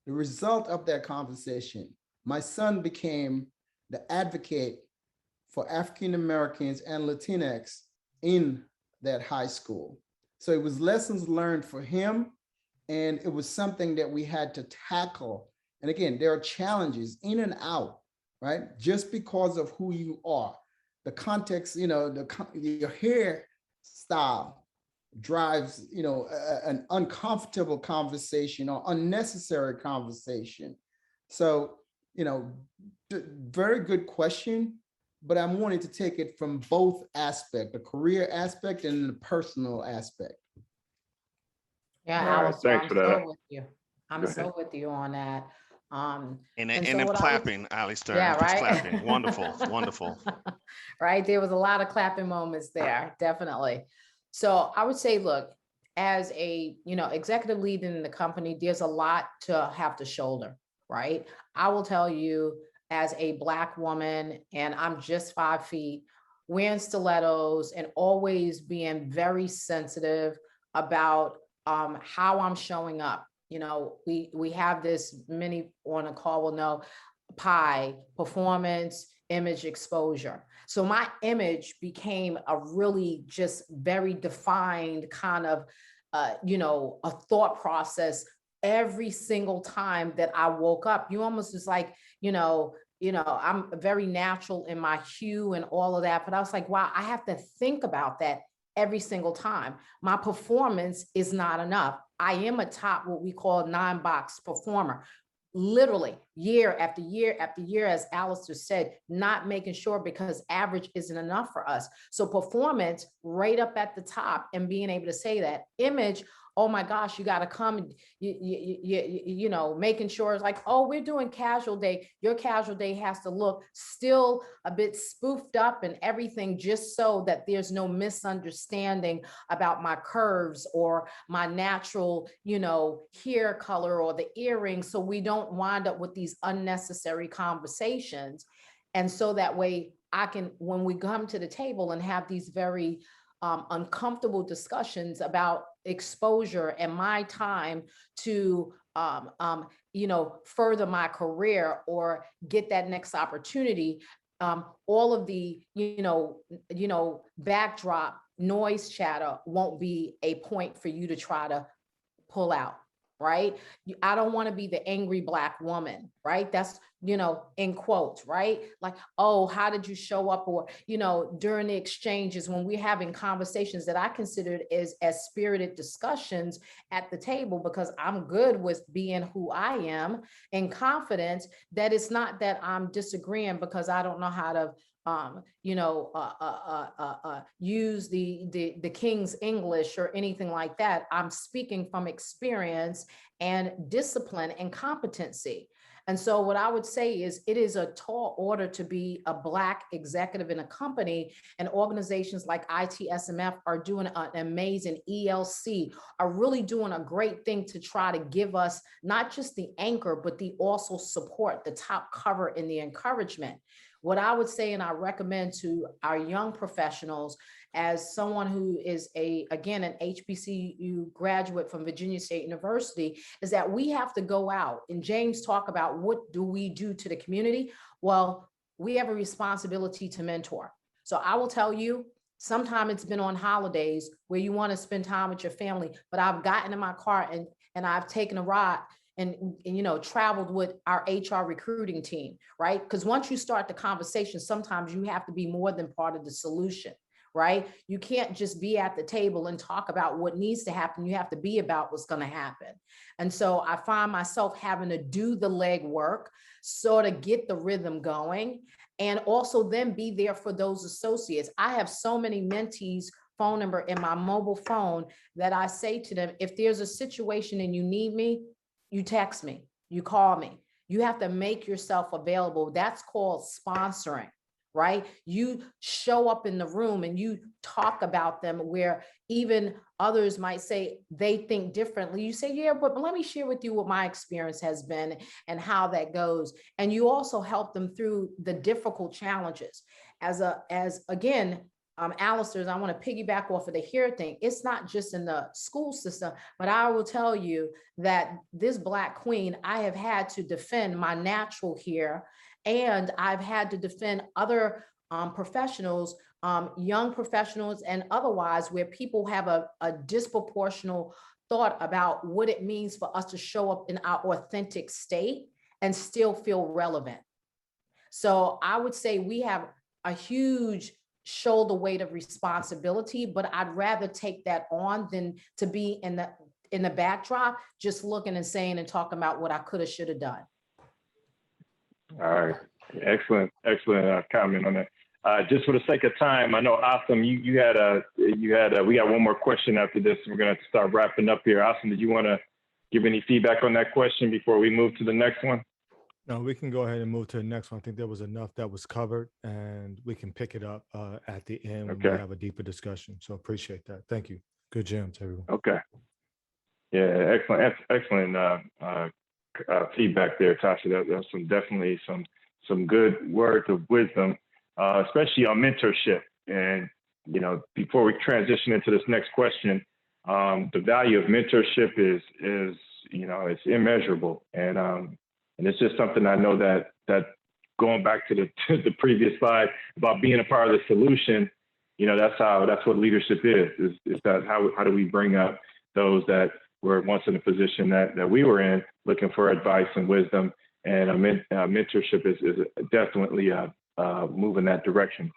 the result of that conversation, my son became the advocate for African Americans and Latinx in that high school. So it was lessons learned for him, and it was something that we had to tackle. And again, there are challenges in and out, right? Just because of who you are, the context, your hair style drives, an uncomfortable conversation or unnecessary conversation. So, very good question, but I'm wanting to take it from both aspects, the career aspect and the personal aspect. Yeah, Alistair, thanks for that. So with you. I'm so with you on that. And then clapping, Alistair. Yeah, right. Clapping. Wonderful, wonderful. Right, there was a lot of clapping moments there, definitely. So I would say, look, as a executive lead in the company, there's a lot to have to shoulder, right? I will tell you, as a Black woman, and I'm just 5 feet, wearing stilettos and always being very sensitive about how I'm showing up. We have this, many on a call will know, PI, performance, image, exposure. So my image became a really just very defined kind of, a thought process every single time that I woke up. You almost was like, I'm very natural in my hue and all of that. But I was like, wow, I have to think about that every single time. My performance is not enough. I am a top, what we call 9-box performer. Literally year after year after year, as Alistair said, not making sure, because average isn't enough for us. So performance right up at the top, and being able to say that. Image, oh my gosh, you got to come, making sure it's like, oh, we're doing casual day. Your casual day has to look still a bit spoofed up and everything, just so that there's no misunderstanding about my curves or my natural, hair color or the earrings. So we don't wind up with these unnecessary conversations. And so that way I can, when we come to the table and have these very uncomfortable discussions about exposure and my time to further my career or get that next opportunity, all of the backdrop noise chatter won't be a point for you to try to pull out, right? I don't want to be the angry Black woman, right? That's, in quotes, right? Like, oh, how did you show up? Or, during the exchanges when we're having conversations that I considered as spirited discussions at the table, because I'm good with being who I am and confidence, that it's not that I'm disagreeing because I don't know how to use the King's English or anything like that. I'm speaking from experience and discipline and competency. And so what I would say is it is a tall order to be a Black executive in a company, and organizations like ITSMF are doing an amazing, ELC are really doing a great thing to try to give us not just the anchor, but the also support, the top cover and the encouragement. What I would say, and I recommend to our young professionals, as someone who is again, an HBCU graduate from Virginia State University, is that we have to go out, and James talk about what do we do to the community? Well, we have a responsibility to mentor. So I will tell you, sometimes it's been on holidays where you want to spend time with your family, but I've gotten in my car and I've taken a ride and traveled with our HR recruiting team, right? Because once you start the conversation, sometimes you have to be more than part of the solution, right? You can't just be at the table and talk about what needs to happen. You have to be about what's going to happen. And so I find myself having to do the legwork, sort of get the rhythm going, and also then be there for those associates. I have so many mentees' phone number in my mobile phone that I say to them, if there's a situation and you need me, you text me, you call me. You have to make yourself available. That's called sponsoring, right? You show up in the room and you talk about them where even others might say they think differently. You say, yeah, but let me share with you what my experience has been and how that goes. And you also help them through the difficult challenges. As again, Alistair, I want to piggyback off of the here thing. It's not just in the school system, but I will tell you that this Black queen, I have had to defend my natural here, and I've had to defend other professionals, young professionals and otherwise, where people have a disproportional thought about what it means for us to show up in our authentic state and still feel relevant. So I would say we have a huge shoulder weight of responsibility, but I'd rather take that on than to be in the backdrop, just looking and saying and talking about what I could have, should have done. All right, excellent comment on that. Just for the sake of time, I know Asim, we got one more question after this. We're gonna start wrapping up here. Asim, did you want to give any feedback on that question before we move to the next one? No, we can go ahead and move to the next one. I think there was enough that was covered, and we can pick it up at the end when we have a deeper discussion. So appreciate that. Thank you. Good gems, everyone. Okay. Yeah, excellent feedback there, Tasha. That was definitely some good words of wisdom, especially on mentorship. And before we transition into this next question, the value of mentorship is it's immeasurable, and it's just something I know that going back to the previous slide about being a part of the solution, that's what leadership is that how do we bring up those that were once in a position that we were in, looking for advice and wisdom, and mentorship is definitely moving that direction.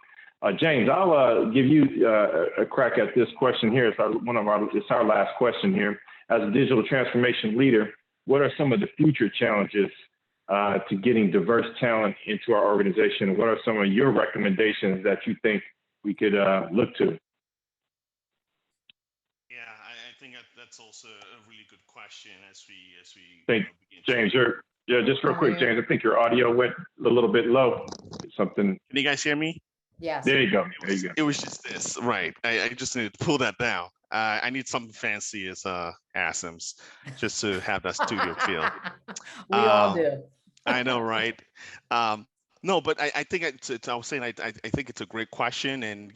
James, I'll give you a crack at this question here. It's our last question here. As a digital transformation leader, what are some of the future challenges to getting diverse talent into our organization? What are some of your recommendations that you think we could look to? Yeah, I think that's also a really good question as we begin. James, just real quick, James, I think your audio went a little bit low. Something. Can you guys hear me? Yes. There you go. It was just this, right? I just need to pull that down. I need something fancy as Asim's just to have that studio feel. We all do. I know, right? No, but I think I was saying I think it's a great question, and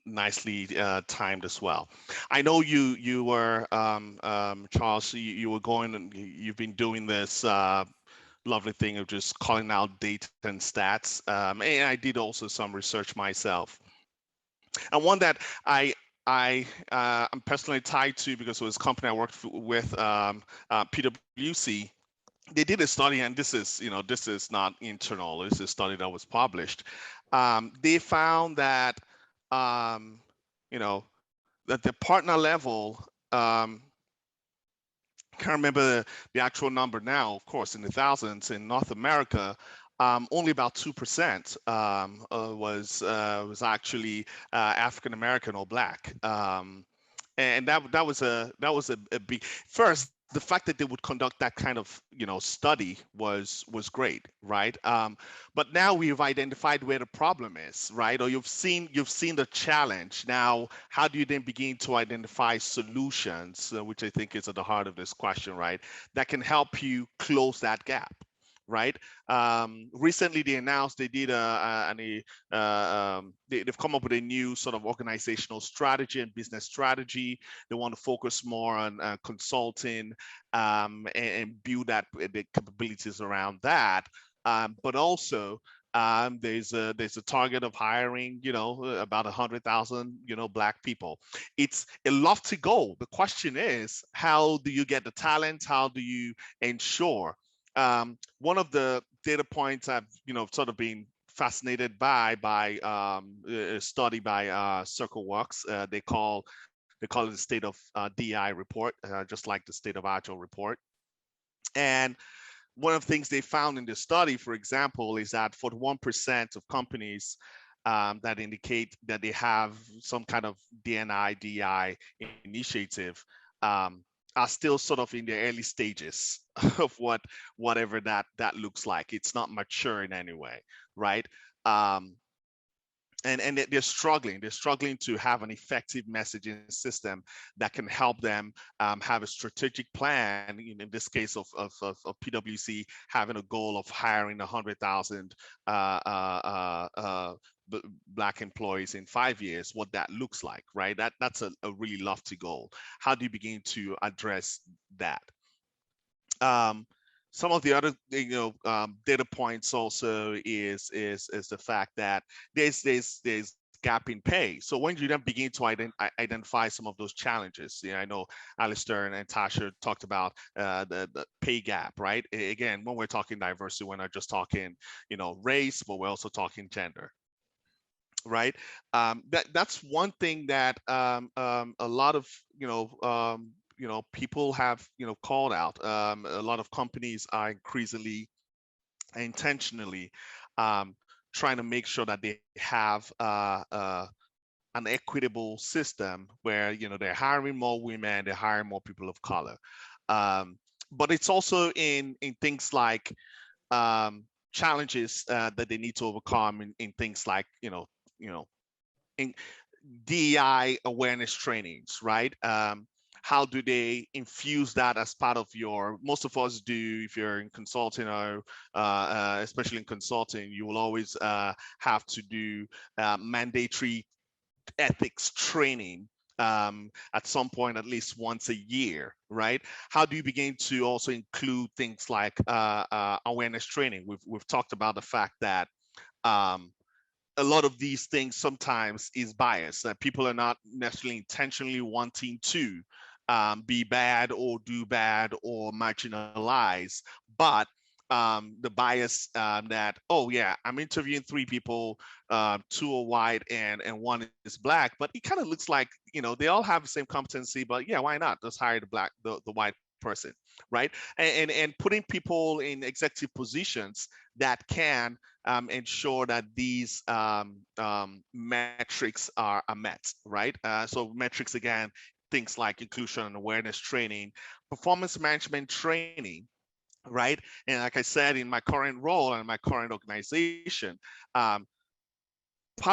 nicely timed as well. I know you were Charles. You were going, and you've been doing this lovely thing of just calling out data and stats. And I did also some research myself. And one that I'm personally tied to because it was a company I worked with, PwC. They did a study, and this is, this is not internal. This is a study that was published. They found that, that the partner level, can't remember the actual number now, of course, in the thousands in North America, only about 2% was actually African American or Black, and that was a big first. The fact that they would conduct that kind of study was great, right? But now we've identified where the problem is, right? Or you've seen the challenge. Now, how do you then begin to identify solutions, which I think is at the heart of this question, right? That can help you close that gap, right? Recently, they announced they did they've come up with a new sort of organizational strategy and business strategy. They want to focus more on consulting and build the capabilities around that. But also, there's a target of hiring, about 100,000, Black people. It's a lofty goal. The question is, how do you get the talent? How do you ensure? One of the data points I've sort of been fascinated by a study by CircleWorks. They call it the State of DI report, just like the State of Agile report. And one of the things they found in the study, for example, is that 41% of companies that indicate that they have some kind of D&I, DI initiative are still sort of in the early stages of whatever that looks like. It's not mature in any way, right? And they're struggling to have an effective messaging system that can help them have a strategic plan. In this case of PwC, having a goal of hiring 100,000 Black employees in 5 years, what that looks like, right? That's a really lofty goal. How do you begin to address that? Some of the other data points also is the fact that there's gap in pay. So when you then begin to identify some of those challenges, I know Alistair and Tasha talked about the pay gap, right? Again, when we're talking diversity, we're not just talking race, but we're also talking gender, right? That's one thing that a lot of people have called out. A lot of companies are increasingly intentionally trying to make sure that they have an equitable system where they're hiring more women, they're hiring more people of color. But it's also in things like challenges that they need to overcome in things like in DEI awareness trainings, right? How do they infuse that as part of most of us do, if you're in consulting or especially in consulting, you will always have to do mandatory ethics training at some point, at least once a year, right? How do you begin to also include things like awareness training? We've talked about the fact that a lot of these things sometimes is bias, that people are not necessarily intentionally wanting to be bad or do bad or marginalize, but the bias that, oh yeah, I'm interviewing 3 people, 2 are white and 1 is Black, but it kind of looks like they all have the same competency, but yeah, why not just hire the white person, right? And putting people in executive positions that can ensure that these metrics are met, right? So metrics, again, things like inclusion and awareness training, performance management training, right? And like I said, in my current role and my current organization, part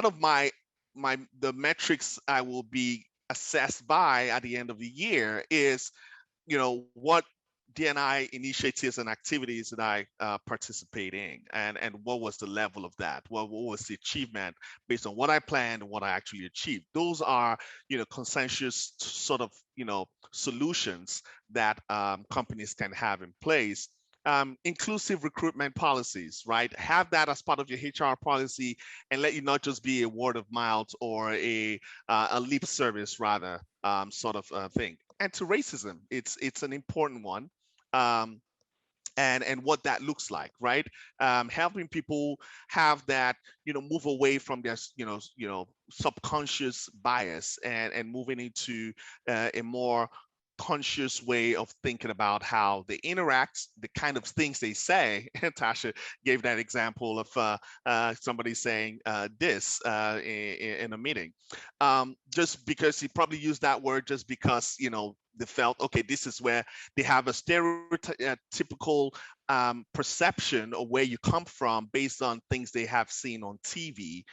of the metrics I will be assessed by at the end of the year is, what D&I initiatives and activities that I participate in, and what was the level of that? What was the achievement based on what I planned and what I actually achieved? Those are, consensus sort of, solutions that companies can have in place inclusive recruitment policies, right? Have that as part of your HR policy, and let you not just be a word of mouth or a lip service, rather, sort of thing. And to racism, it's an important one. And what that looks like, right? Helping people have that, move away from their, subconscious bias and moving into a more conscious way of thinking about how they interact, the kind of things they say. Tasha gave that example of somebody saying this in a meeting. Just because he probably used that word just because, they felt, okay, this is where they have a stereotypical perception of where you come from based on things they have seen on TV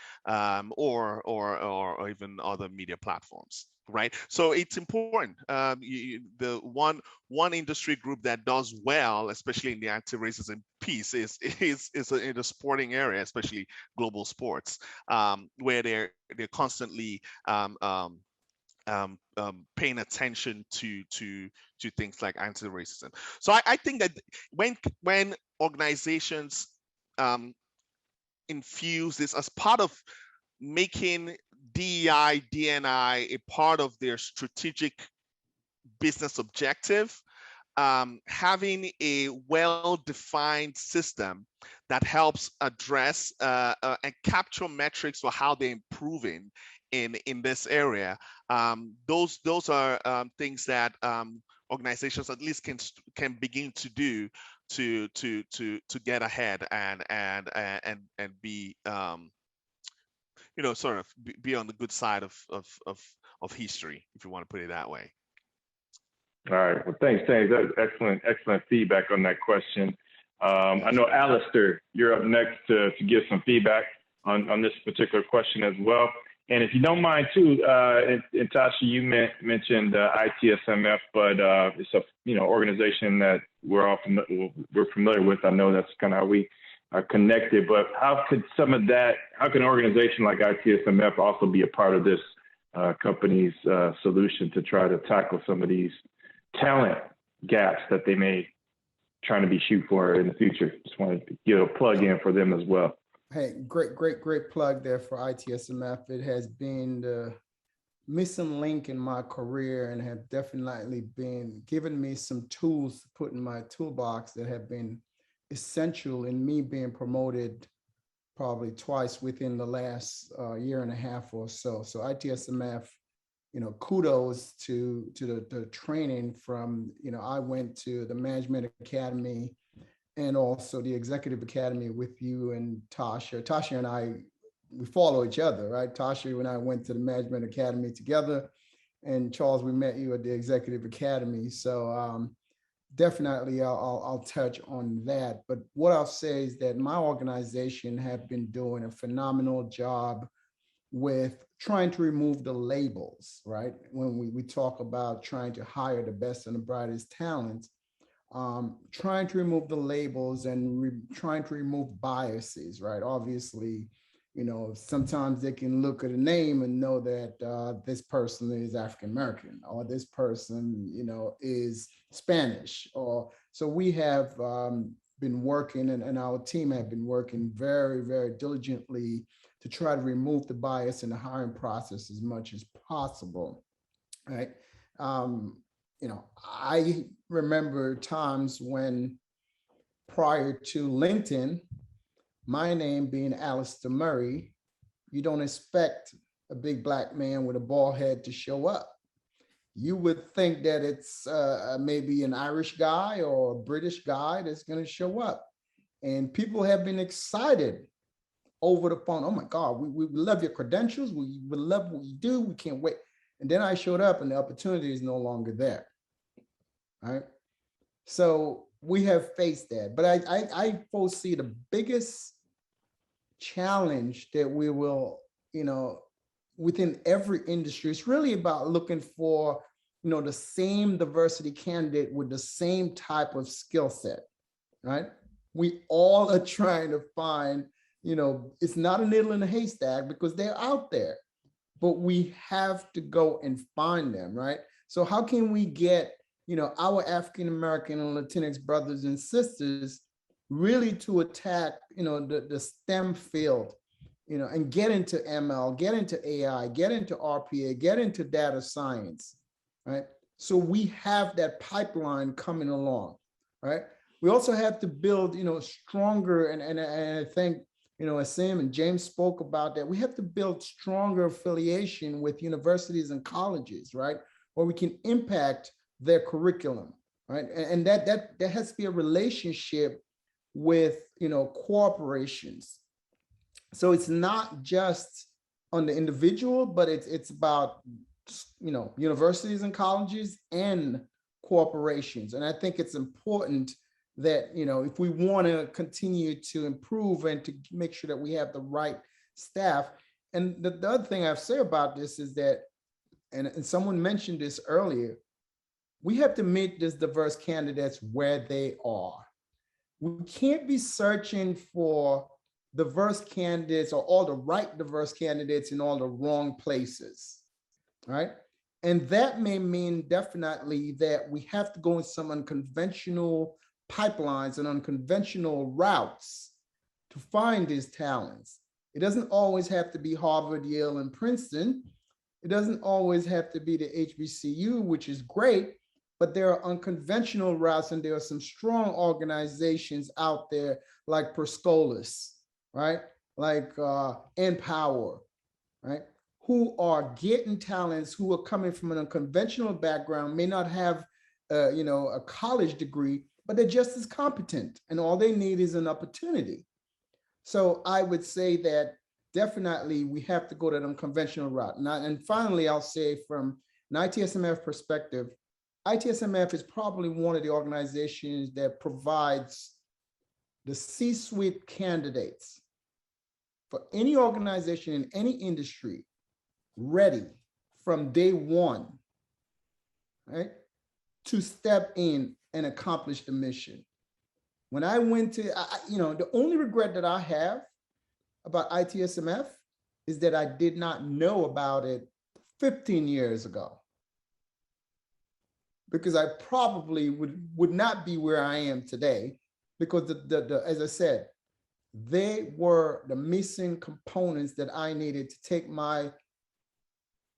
or even other media platforms. Right, so it's important. The one industry group that does well, especially in the anti-racism piece, is in the sporting area, especially global sports, where they're constantly paying attention to things like anti-racism. So I think that when organizations infuse this as part of making DEI, DNI a part of their strategic business objective, having a well-defined system that helps address and capture metrics for how they're improving in this area. Those are things that organizations at least can begin to do to get ahead and be sort of be on the good side of history, if you want to put it that way. All right. Well, thanks. That's excellent feedback on that question. I know, Alistair, you're up next to give some feedback on this particular question as well. And if you don't mind too, and Tasha, you mentioned ITSMF, but it's a organization that we're familiar with. I know that's kind of how we are connected. But how could an organization like ITSMF also be a part of this company's solution to try to tackle some of these talent gaps that they may trying to be shoot for in the future? Just wanted to give a plug in for them as well. Hey, great plug there for ITSMF. It has been the missing link in my career and have definitely been giving me some tools to put in my toolbox that have been essential in me being promoted probably twice within the last year and a half or so. So ITSMF, kudos to the training from, I went to the Management Academy and also the Executive Academy with you and Tasha. Tasha and I, we follow each other, right? Tasha and I went to the Management Academy together, and Charles, we met you at the Executive Academy. So definitely I'll touch on that. But what I'll say is that my organization have been doing a phenomenal job with trying to remove the labels, right? When we talk about trying to hire the best and the brightest talents, trying to remove the labels and trying to remove biases, right? Obviously, sometimes they can look at a name and know that this person is African American, or this person, is Spanish, or so we have been working, and our team have been working very, very diligently to try to remove the bias in the hiring process as much as possible, right? I remember times when, prior to LinkedIn, my name being Alistair Murray, you don't expect a big black man with a bald head to show up. You would think that it's maybe an Irish guy or a British guy that's going to show up. And people have been excited over the phone. Oh my God, we love your credentials. We love what you do. We can't wait. And then I showed up and the opportunity is no longer there. Right? So we have faced that. But I foresee the biggest challenge that we will, within every industry, it's really about looking for, the same diversity candidate with the same type of skill set, right? We all are trying to find, it's not a needle in a haystack because they're out there, but we have to go and find them, right? So how can we get, our African American and Latinx brothers and sisters really to attack, the STEM field, and get into ML, get into AI, get into RPA, get into data science, right? So we have that pipeline coming along, right? We also have to build, stronger, and I think, as Sam and James spoke about that, we have to build stronger affiliation with universities and colleges, right? Where we can impact their curriculum, right? And that has to be a relationship with, corporations. So it's not just on the individual, but it's about, universities and colleges and corporations. And I think it's important that, if we want to continue to improve and to make sure that we have the right staff. And the other thing I've said about this is that, and someone mentioned this earlier, we have to meet these diverse candidates where they are. We can't be searching for diverse candidates or all the right diverse candidates in all the wrong places, right? And that may mean definitely that we have to go in some unconventional pipelines and unconventional routes to find these talents. It doesn't always have to be Harvard, Yale, and Princeton. It doesn't always have to be the HBCU, which is great, but there are unconventional routes, and there are some strong organizations out there like Perscolis, right? Like Empower, right? Who are getting talents who are coming from an unconventional background, may not have a college degree, but they're just as competent, and all they need is an opportunity. So I would say that definitely we have to go that unconventional route. And finally, I'll say from an ITSMF perspective, ITSMF is probably one of the organizations that provides the C-suite candidates for any organization in any industry ready from day one, right, to step in and accomplish the mission. When I went to, the only regret that I have about ITSMF is that I did not know about it 15 years ago, because I probably would not be where I am today, because as I said, they were the missing components that I needed to take my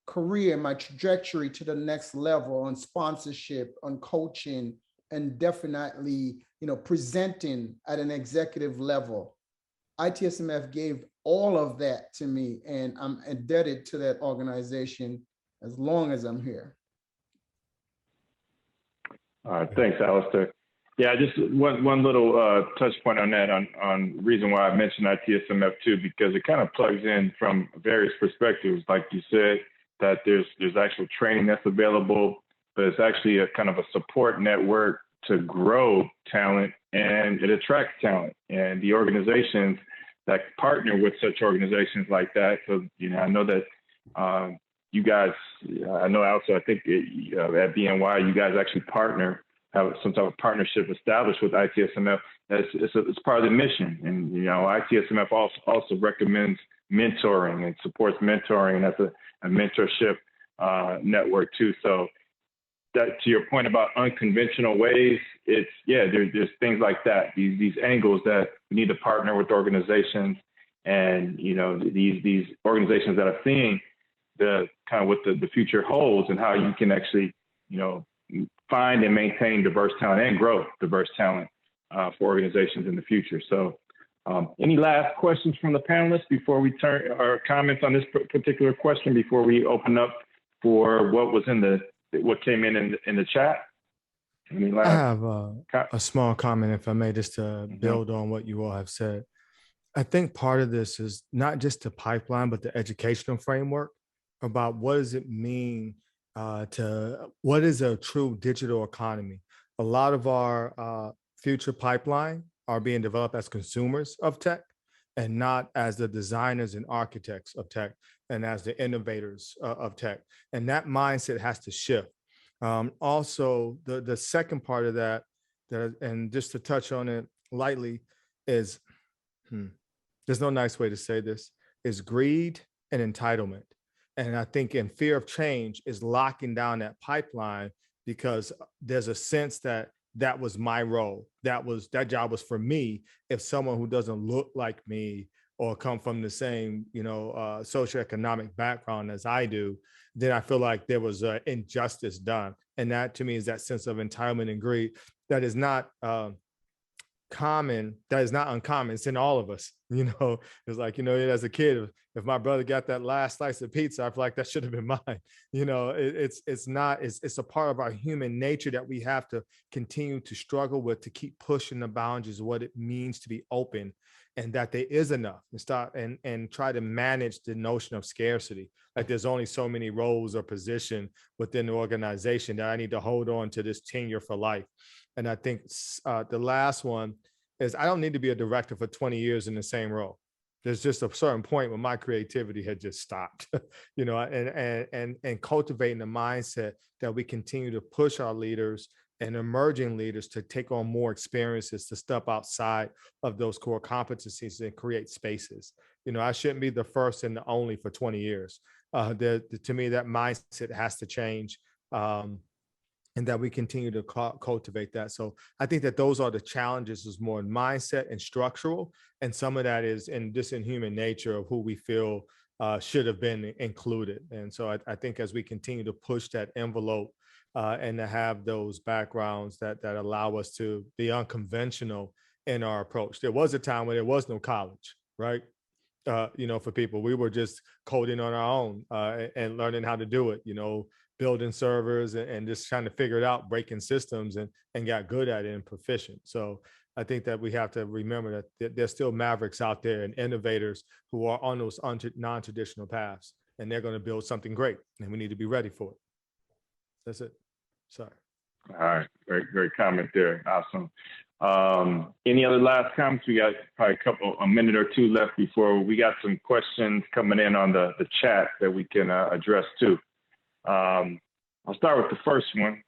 career, my trajectory to the next level on sponsorship, on coaching, and definitely, presenting at an executive level. ITSMF gave all of that to me, and I'm indebted to that organization as long as I'm here. All right, thanks, Alistair. Yeah, just one little touch point on that, on reason why I mentioned ITSMF too, because it kind of plugs in from various perspectives. Like you said, that there's actual training that's available, but it's actually a kind of a support network to grow talent, and it attracts talent. And the organizations that partner with such organizations like that, so I know that you guys, I know also, I think at BNY, you guys actually have some type of partnership established with ITSMF. It's part of the mission. And, ITSMF also recommends mentoring and supports mentoring, and that's a mentorship network too. So that, to your point about unconventional ways, there's things like that, these angles that we need to partner with organizations, and, these organizations that are seeing the kind of what the future holds, and how you can actually, find and maintain diverse talent and grow diverse talent for organizations in the future. So any last questions from the panelists before we turn, or comments on this particular question before we open up for what came in the chat? I have a small comment, if I may, just to build on what you all have said. I think part of this is not just the pipeline, but the educational framework about what does it mean what is a true digital economy. A lot of our future pipeline are being developed as consumers of tech, and not as the designers and architects of tech, and as the innovators of tech. And that mindset has to shift. Also, the second part of that, and just to touch on it lightly, is, there's no nice way to say this, is greed and entitlement. And I think in fear of change is locking down that pipeline because there's a sense that that was my role. That job was for me. If someone who doesn't look like me or come from the same, socioeconomic background as I do, then I feel like there was injustice done. And that to me is that sense of entitlement and greed that is not common, that is not uncommon. It's in all of us. It's like, as a kid, if my brother got that last slice of pizza, I feel like that should have been mine. It's a part of our human nature that we have to continue to struggle with, to keep pushing the boundaries of what it means to be open, and that there is enough, and start and try to manage the notion of scarcity. Like there's only so many roles or position within the organization that I need to hold on to this tenure for life. And I think the last one is I don't need to be a director for 20 years in the same role. There's just a certain point where my creativity had just stopped, and cultivating the mindset that we continue to push our leaders and emerging leaders to take on more experiences, to step outside of those core competencies and create spaces. I shouldn't be the first and the only for 20 years. To me, that mindset has to change. And that we continue to cultivate that. So I think that those are the challenges, is more mindset and structural. And some of that is in human nature of who we feel should have been included. And so I think as we continue to push that envelope and to have those backgrounds that allow us to be unconventional in our approach. There was a time when there was no college, right? For people, we were just coding on our own and learning how to do it, building servers and just trying to figure it out, breaking systems and got good at it and proficient. So I think that we have to remember that there's still mavericks out there and innovators who are on those non-traditional paths, and they're going to build something great, and we need to be ready for it. That's it. Sorry. All right. Great comment there. Awesome. Any other last comments? We got probably a minute or two left before we got some questions coming in on the chat that we can address too. I'll start with the first one.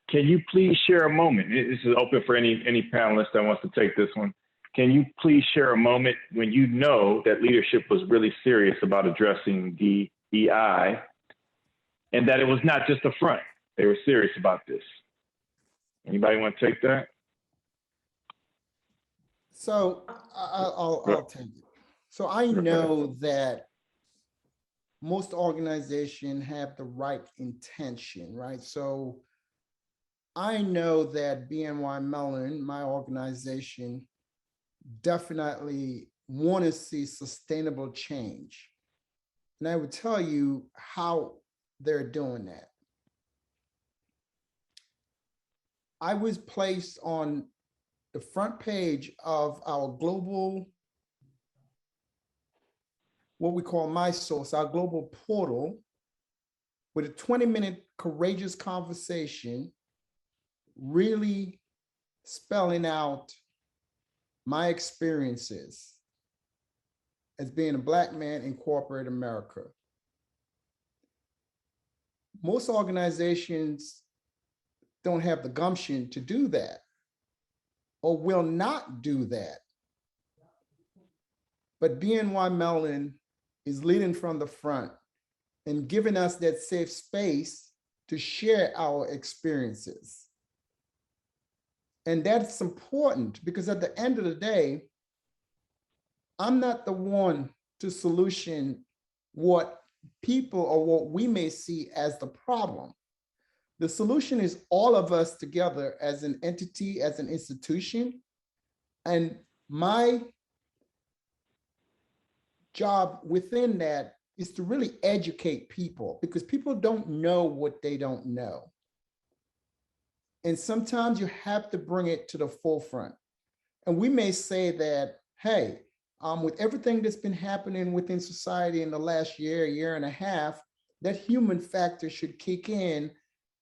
Can you please share a moment? This is open for any panelist that wants to take this one. Can you please share a moment when you know that leadership was really serious about addressing DEI, and that it was not just a front? They were serious about this. Anybody want to take that? So I'll take it. So I know that most organizations have the right intention, right? So I know that BNY Mellon, my organization, definitely want to see sustainable change. And I would tell you how they're doing that. I was placed on the front page of our global, what we call My Source, our global portal, with a 20-minute courageous conversation, really spelling out my experiences as being a Black man in corporate America. Most organizations don't have the gumption to do that, or will not do that. But BNY Mellon is leading from the front and giving us that safe space to share our experiences. And that's important because at the end of the day, I'm not the one to solution what people or what we may see as the problem. The solution is all of us together as an entity, as an institution. And my job within that is to really educate people, because people don't know what they don't know. And sometimes you have to bring it to the forefront. And we may say that, hey, with everything that's been happening within society in the last year and a half, that human factor should kick in,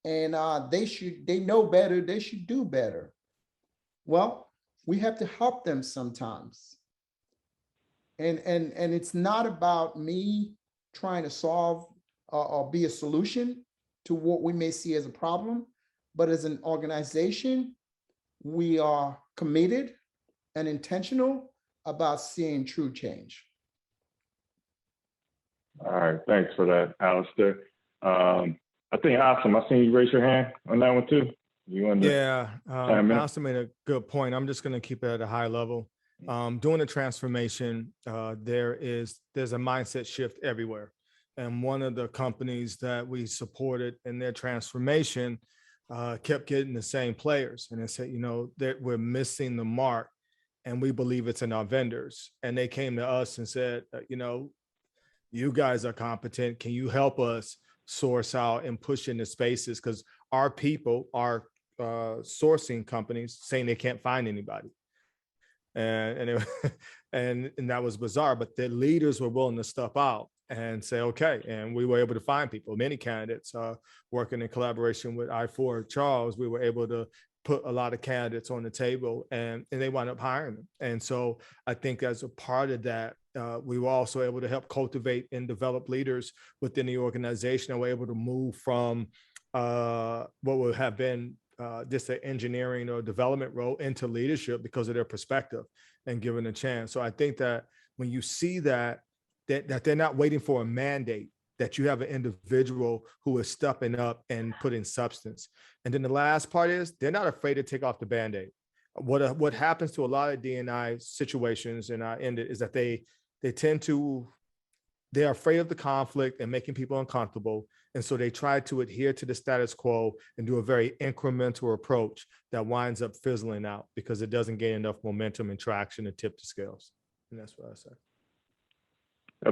and they know better, they should do better. Well, we have to help them sometimes. And it's not about me trying to solve or be a solution to what we may see as a problem, but as an organization, we are committed and intentional about seeing true change. All right, thanks for that, Alistair. I think awesome. I seen you raise your hand on that one too. You want to? Yeah, Allison made a good point. I'm just going to keep it at a high level. Doing a transformation, there's a mindset shift everywhere. And one of the companies that we supported in their transformation kept getting the same players. And they said, you know, that we're missing the mark and we believe it's in our vendors. And they came to us and said, you know, you guys are competent. Can you help us source out and push into spaces? Because our people are sourcing companies saying they can't find anybody. And that was bizarre, but the leaders were willing to step out and say, okay. And we were able to find people, many candidates working in collaboration with I4 Charles, we were able to put a lot of candidates on the table and they wound up hiring them. And so I think as a part of that, we were also able to help cultivate and develop leaders within the organization and were able to move from what would have been just an engineering or development role into leadership because of their perspective and given a chance. So I think that when you see that they're not waiting for a mandate, that you have an individual who is stepping up and putting substance. And then the last part is they're not afraid to take off the Band-Aid. What happens to a lot of D&I situations, and I end it, is that they're afraid of the conflict and making people uncomfortable. And so they try to adhere to the status quo and do a very incremental approach that winds up fizzling out because it doesn't gain enough momentum and traction to tip the scales. And that's what I say.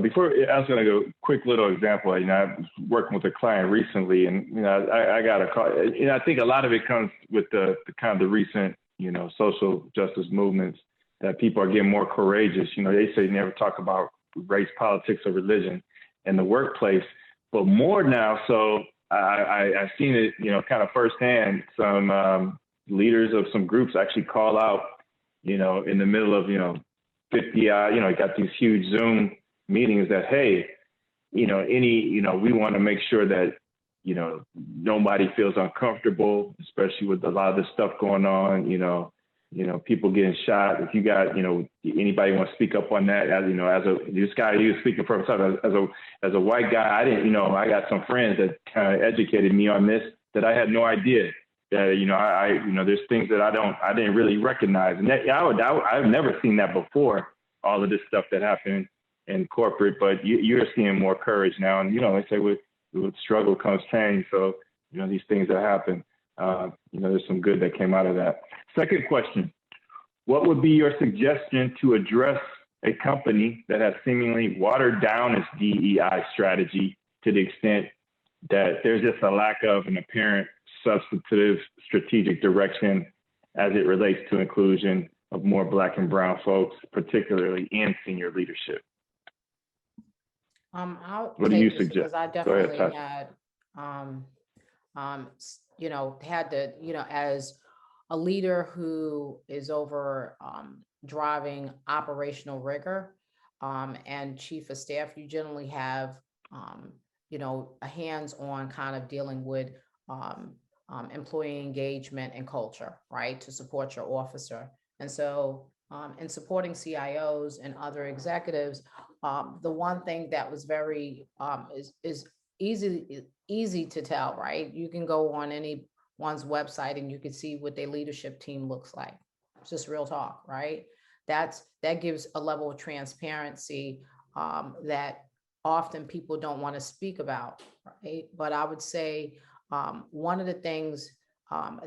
Before I was going to go, quick little example. You know, I was working with a client recently, and you know, I got a call. You know, I think a lot of it comes with the kind of the recent, you know, social justice movements that people are getting more courageous. You know, they say never talk about race, politics, or religion in the workplace, but more now. So I've seen it, you know, kind of firsthand. Some leaders of some groups actually call out, you know, in the middle of, you know, 50, you know, got these huge Zoom meetings that, hey, you know, we want to make sure that, you know, nobody feels uncomfortable, especially with a lot of this stuff going on, you know, people getting shot. If you got, you know, anybody want to speak up on that, as you know, this guy, he was speaking for himself as a white guy. I didn't, you know, I got some friends that kind of educated me on this that I had no idea that, you know, you know, there's things that I didn't really recognize, and that I've never seen that before. All of this stuff that happened in corporate, but you're seeing more courage now. And, you know, they say with struggle comes change. So, you know, these things that happen, you know, there's some good that came out of that. Second question, what would be your suggestion to address a company that has seemingly watered down its DEI strategy to the extent that there's just a lack of an apparent substantive strategic direction as it relates to inclusion of more Black and brown folks, particularly in senior leadership? What do you suggest? Because I definitely had, you know, as a leader who is over driving operational rigor and chief of staff, you generally have, you know, a hands-on kind of dealing with employee engagement and culture, right, to support your officer. And so in supporting CIOs and other executives, the one thing that was very is easy to tell, right? You can go on anyone's website and you can see what their leadership team looks like. It's just real talk, right? That gives a level of transparency that often people don't want to speak about, right? But I would say one of the things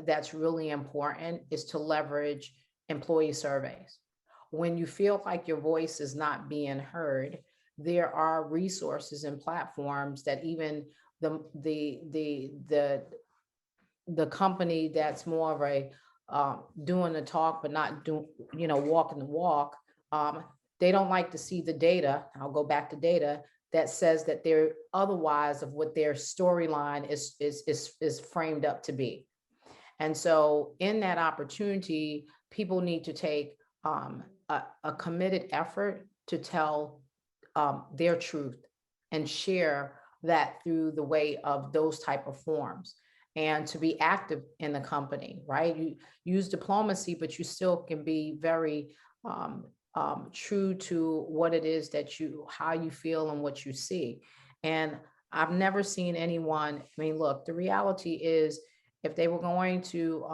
that's really important is to leverage employee surveys. When you feel like your voice is not being heard, there are resources and platforms that even the company that's more of a doing the talk but not doing, you know, walking the walk, they don't like to see the data. I'll go back to data that says that they're otherwise of what their storyline is framed up to be. And so in that opportunity, people need to take a committed effort to tell their truth and share that through the way of those type of forms, and to be active in the company, right? You use diplomacy, but you still can be very true to what it is that how you feel and what you see. And I've never seen anyone, I mean, look, the reality is if they were going to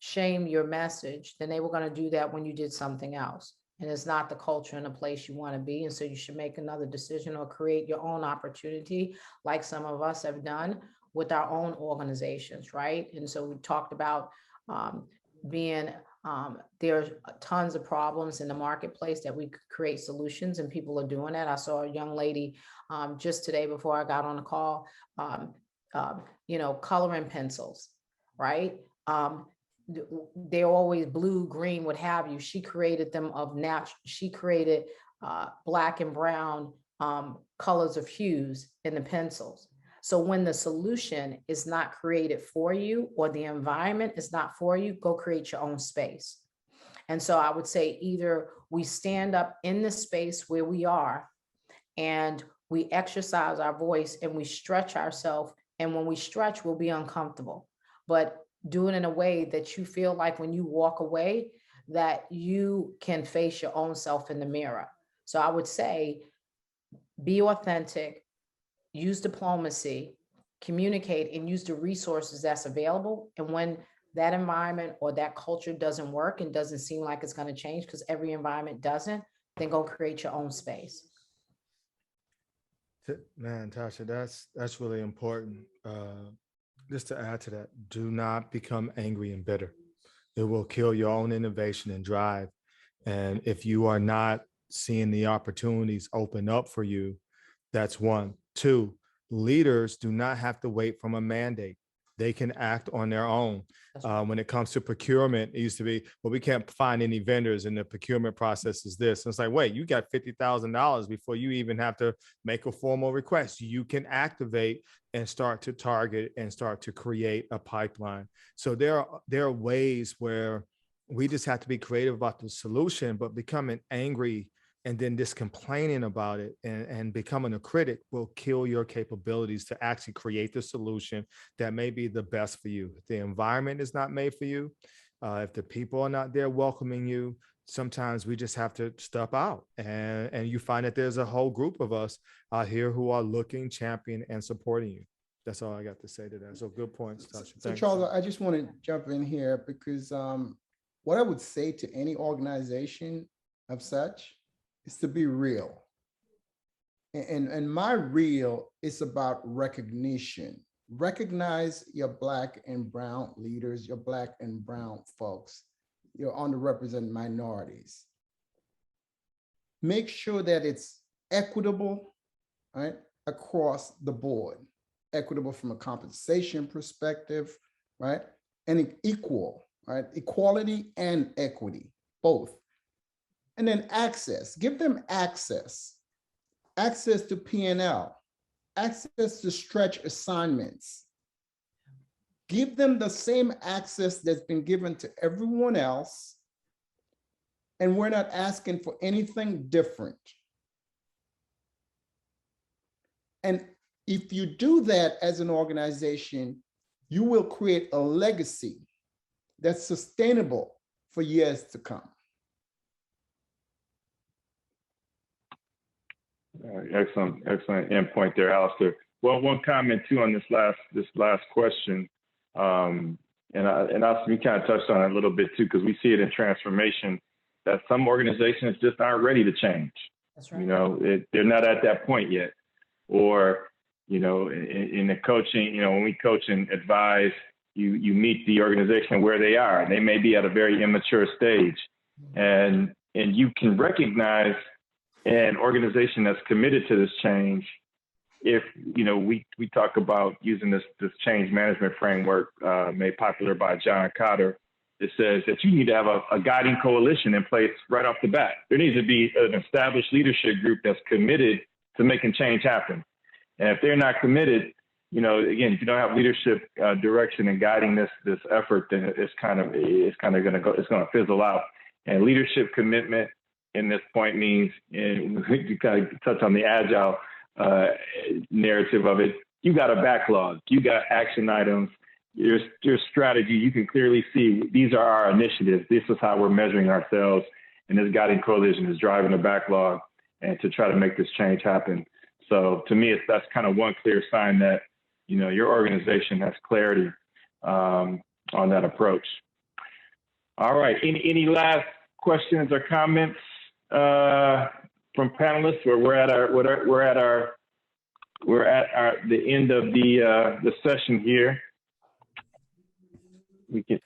shame your message, then they were going to do that when you did something else. And it's not the culture and the place you want to be. And so you should make another decision or create your own opportunity, like some of us have done with our own organizations, right? And so we talked about there's tons of problems in the marketplace that we could create solutions, and people are doing that. I saw a young lady just today before I got on the call, coloring pencils, right? They're always blue, green, what have you. She created them of natural, she created black and brown colors of hues in the pencils. So when the solution is not created for you or the environment is not for you, go create your own space. And so I would say either we stand up in the space where we are and we exercise our voice and we stretch ourselves. And when we stretch, we'll be uncomfortable, but do it in a way that you feel like when you walk away, that you can face your own self in the mirror. So I would say, be authentic, use diplomacy, communicate, and use the resources that's available. And when that environment or that culture doesn't work and doesn't seem like it's going to change, because every environment doesn't, then go create your own space. Man, Tasha, that's really important. Just to add to that, do not become angry and bitter. It will kill your own innovation and drive. And if you are not seeing the opportunities open up for you, that's one. Two, leaders do not have to wait from a mandate. They can act on their own. When it comes to procurement, it used to be, well, we can't find any vendors and the procurement process is this. And it's like, wait, you got $50,000 before you even have to make a formal request. You can activate and start to target and start to create a pipeline. So there are ways where we just have to be creative about the solution, but becoming angry and then just complaining about it and becoming a critic will kill your capabilities to actually create the solution that may be the best for you. If the environment is not made for you, if the people are not there welcoming you, sometimes we just have to step out. And you find that there's a whole group of us out here who are looking, championing, and supporting you. That's all I got to say to that. So good points, Tasha. So Charles, I just want to jump in here because what I would say to any organization of such is to be real. And my real is about recognition. Recognize your Black and brown leaders, your Black and brown folks, your underrepresented minorities. Make sure that it's equitable, right, across the board. Equitable from a compensation perspective, right, and equal, right, equality and equity, both. And then access, give them access to P&L, access to stretch assignments. Give them the same access that's been given to everyone else. And we're not asking for anything different. And if you do that as an organization, you will create a legacy that's sustainable for years to come. Excellent endpoint there, Alistair. Well, one comment too on this last question, and Alistair, you kind of touched on it a little bit too, because we see it in transformation that some organizations just aren't ready to change. That's right. You know, they're not at that point yet, or you know, in the coaching, you know, when we coach and advise, you meet the organization where they are. They may be at a very immature stage, and you can recognize an organization that's committed to this change. If, you know, we talk about using this change management framework made popular by John Cotter. It says that you need to have a guiding coalition in place right off the bat. There needs to be an established leadership group that's committed to making change happen. And if they're not committed, you know, again, if you don't have leadership direction and guiding this effort, then it's going to fizzle out. And leadership commitment in this point means, and you kind of touch on the Agile narrative of it, you got a backlog, you got action items, your strategy, you can clearly see these are our initiatives. This is how we're measuring ourselves. And this guiding coalition is driving the backlog and to try to make this change happen. So to me, that's kind of one clear sign that, you know, your organization has clarity on that approach. All right. Any last questions or comments from panelists? We're at the end of the session here. We can.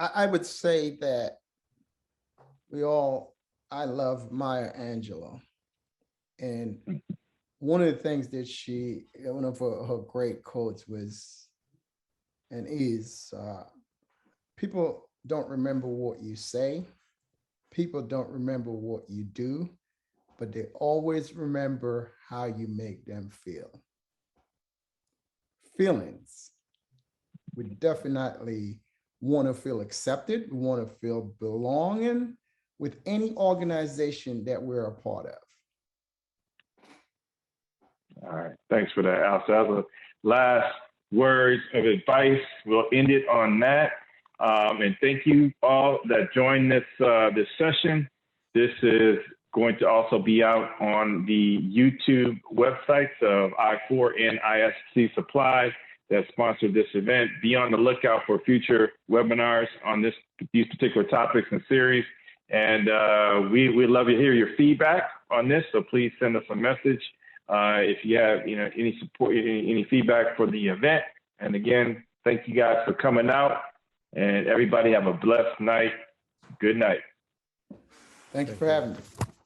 I would say that I love Maya Angelou, and one of the things that one of her great quotes was, and is, people don't remember what you say, people don't remember what you do, but they always remember how you make them feel. Feelings. We definitely want to feel accepted. We want to feel belonging with any organization that we're a part of. All right, thanks for that, Al. So that was the last words of advice. We'll end it on that. And thank you all that joined this session. This is going to also be out on the YouTube websites of I4 and iAskc Supply that sponsored this event. Be on the lookout for future webinars on these particular topics and series. And we'd love to hear your feedback on this. So please send us a message if you have any support, any feedback for the event. And again, thank you guys for coming out. And everybody have a blessed night. Good night. Thank you for having me.